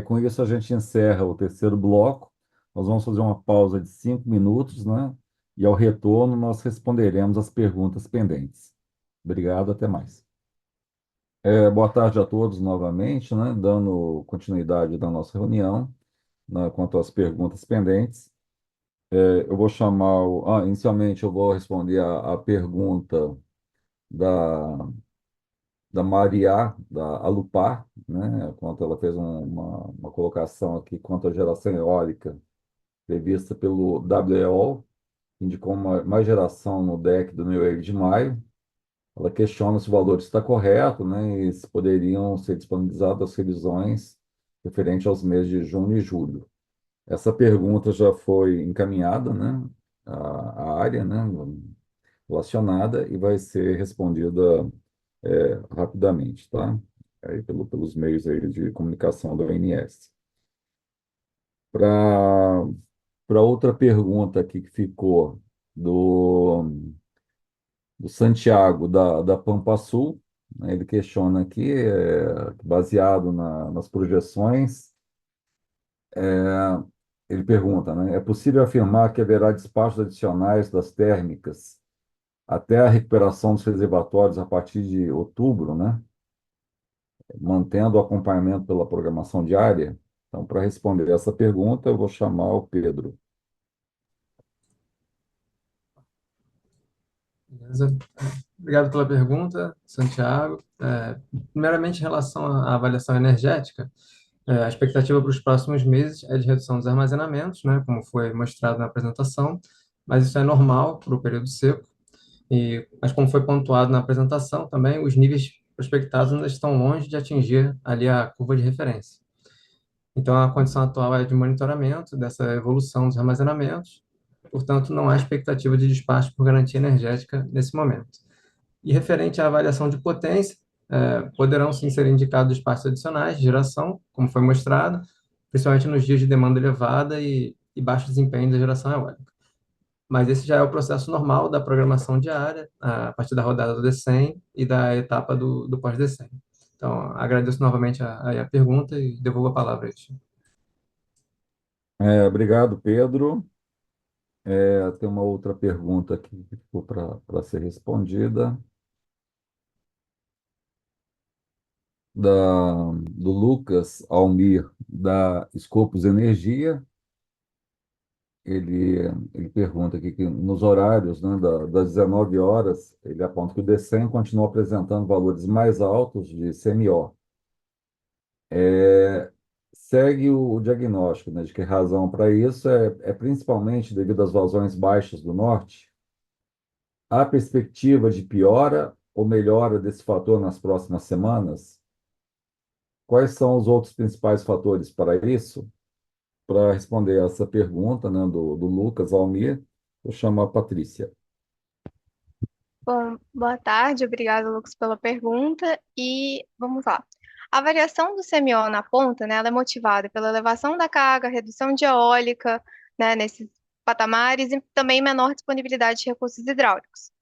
Com isso, a gente encerra o terceiro bloco. Nós vamos fazer uma pausa de 5 minutos, né? E ao retorno, nós responderemos as perguntas pendentes. Obrigado, até mais. Boa tarde a todos novamente, né? Dando continuidade da nossa reunião, né, quanto às perguntas pendentes. Eu vou chamar. Inicialmente, eu vou responder a pergunta da Maria, da Alupar, né, quanto ela fez uma colocação aqui quanto à geração eólica prevista pelo WEO, que indicou mais geração no DEC do New Age de maio. Ela questiona se o valor está correto, né, e se poderiam ser disponibilizadas as revisões referente aos meses de junho e julho. Essa pergunta já foi encaminhada, né, à área, né, relacionada e vai ser respondida rapidamente, tá? Aí pelos meios aí de comunicação da ONS. Para outra pergunta aqui que ficou do Santiago, da Pampa Sul, né, ele questiona aqui, baseado nas projeções, ele pergunta, né, é possível afirmar que haverá despachos adicionais das térmicas até a recuperação dos reservatórios a partir de outubro, né? Mantendo o acompanhamento pela programação diária? Então, para responder essa pergunta, eu vou chamar o Pedro. Beleza. Obrigado pela pergunta, Santiago. Primeiramente, em relação à avaliação energética, a expectativa para os próximos meses é de redução dos armazenamentos, né, como foi mostrado na apresentação, mas isso é normal para o período seco. Mas como foi pontuado na apresentação também, os níveis prospectados ainda estão longe de atingir ali a curva de referência. Então, a condição atual é de monitoramento dessa evolução dos armazenamentos, portanto, não há expectativa de despacho por garantia energética nesse momento. E referente à avaliação de potência, poderão sim ser indicados despachos adicionais de geração, como foi mostrado, principalmente nos dias de demanda elevada e baixo desempenho da geração eólica. Mas esse já é o processo normal da programação diária, a partir da rodada do D100 e da etapa do pós-D100. Então, agradeço novamente a pergunta e devolvo a palavra a ti. Obrigado, Pedro. Tem uma outra pergunta aqui que ficou para ser respondida, do Lucas Almir, da Scopus Energia. Ele pergunta aqui que nos horários, né, das 19 horas, ele aponta que o DECEM continua apresentando valores mais altos de CMO. Segue o diagnóstico, né, de que a razão para isso é principalmente devido às vazões baixas do norte. Há perspectiva de piora ou melhora desse fator nas próximas semanas? Quais são os outros principais fatores para isso? Para responder essa pergunta, né, do Lucas Almir, eu chamo a Patrícia. Bom, boa tarde, obrigada, Lucas, pela pergunta. E vamos lá. A variação do CMO na ponta, né, ela é motivada pela elevação da carga, redução de eólica, né, nesses patamares e também menor disponibilidade de recursos hidráulicos.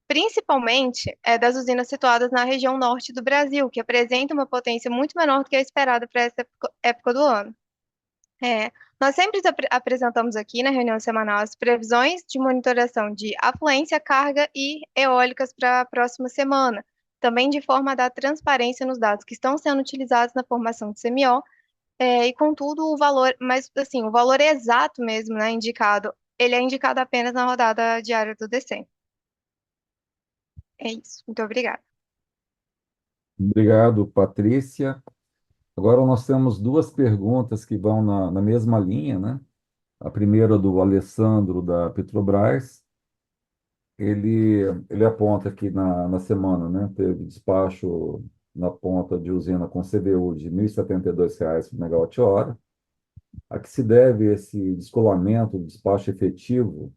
Principalmente das usinas situadas na região norte do Brasil, que apresentam uma potência muito menor do que a esperada para essa época do ano. Nós sempre apresentamos aqui na reunião semanal as previsões de monitoração de afluência, carga e eólicas para a próxima semana, também de forma a dar transparência nos dados que estão sendo utilizados na formação do CMO, e contudo o valor, mas assim, o valor exato mesmo, né, indicado, ele é indicado apenas na rodada diária do DCEM. É isso, muito obrigada. Obrigado, Patrícia. Agora nós temos duas perguntas que vão na mesma linha, né? A primeira do Alessandro, da Petrobras. Ele aponta que na semana, né, teve despacho na ponta de usina com CBU de R$ 1.072 por megawatt-hora. A que se deve esse descolamento do despacho efetivo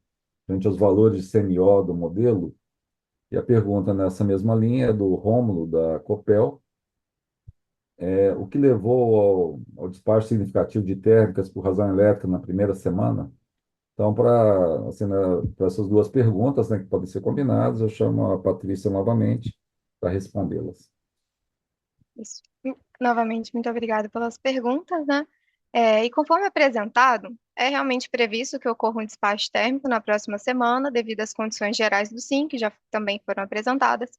frente aos valores de CMO do modelo? E a pergunta nessa mesma linha é do Rômulo, da Copel. O que levou ao despacho significativo de térmicas por razão elétrica na primeira semana? Então, para assim, para essas duas perguntas, né, que podem ser combinadas, eu chamo a Patrícia novamente para respondê-las. Isso. Novamente, muito obrigada pelas perguntas, né? E conforme apresentado, é realmente previsto que ocorra um despacho térmico na próxima semana, devido às condições gerais do SIM, que já também foram apresentadas.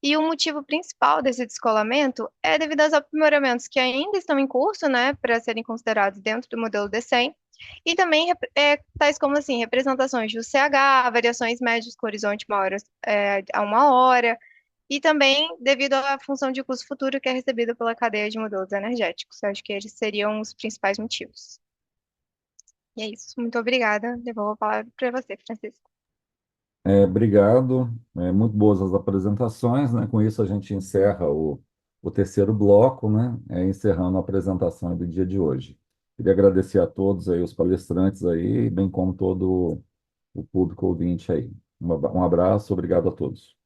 E o motivo principal desse descolamento é devido aos aprimoramentos que ainda estão em curso, né, para serem considerados dentro do modelo D100, e também tais como assim, representações do CH, variações médias com horizonte a 1 hora, e também devido à função de custo futuro que é recebida pela cadeia de modelos energéticos. Eu acho que eles seriam os principais motivos. E é isso. Muito obrigada. Devolvo a palavra para você, Francisco. Obrigado. Muito boas as apresentações, né? Com isso a gente encerra o terceiro bloco, né? Encerrando a apresentação do dia de hoje. Queria agradecer a todos aí, os palestrantes aí, bem como todo o público ouvinte aí. Um abraço, obrigado a todos.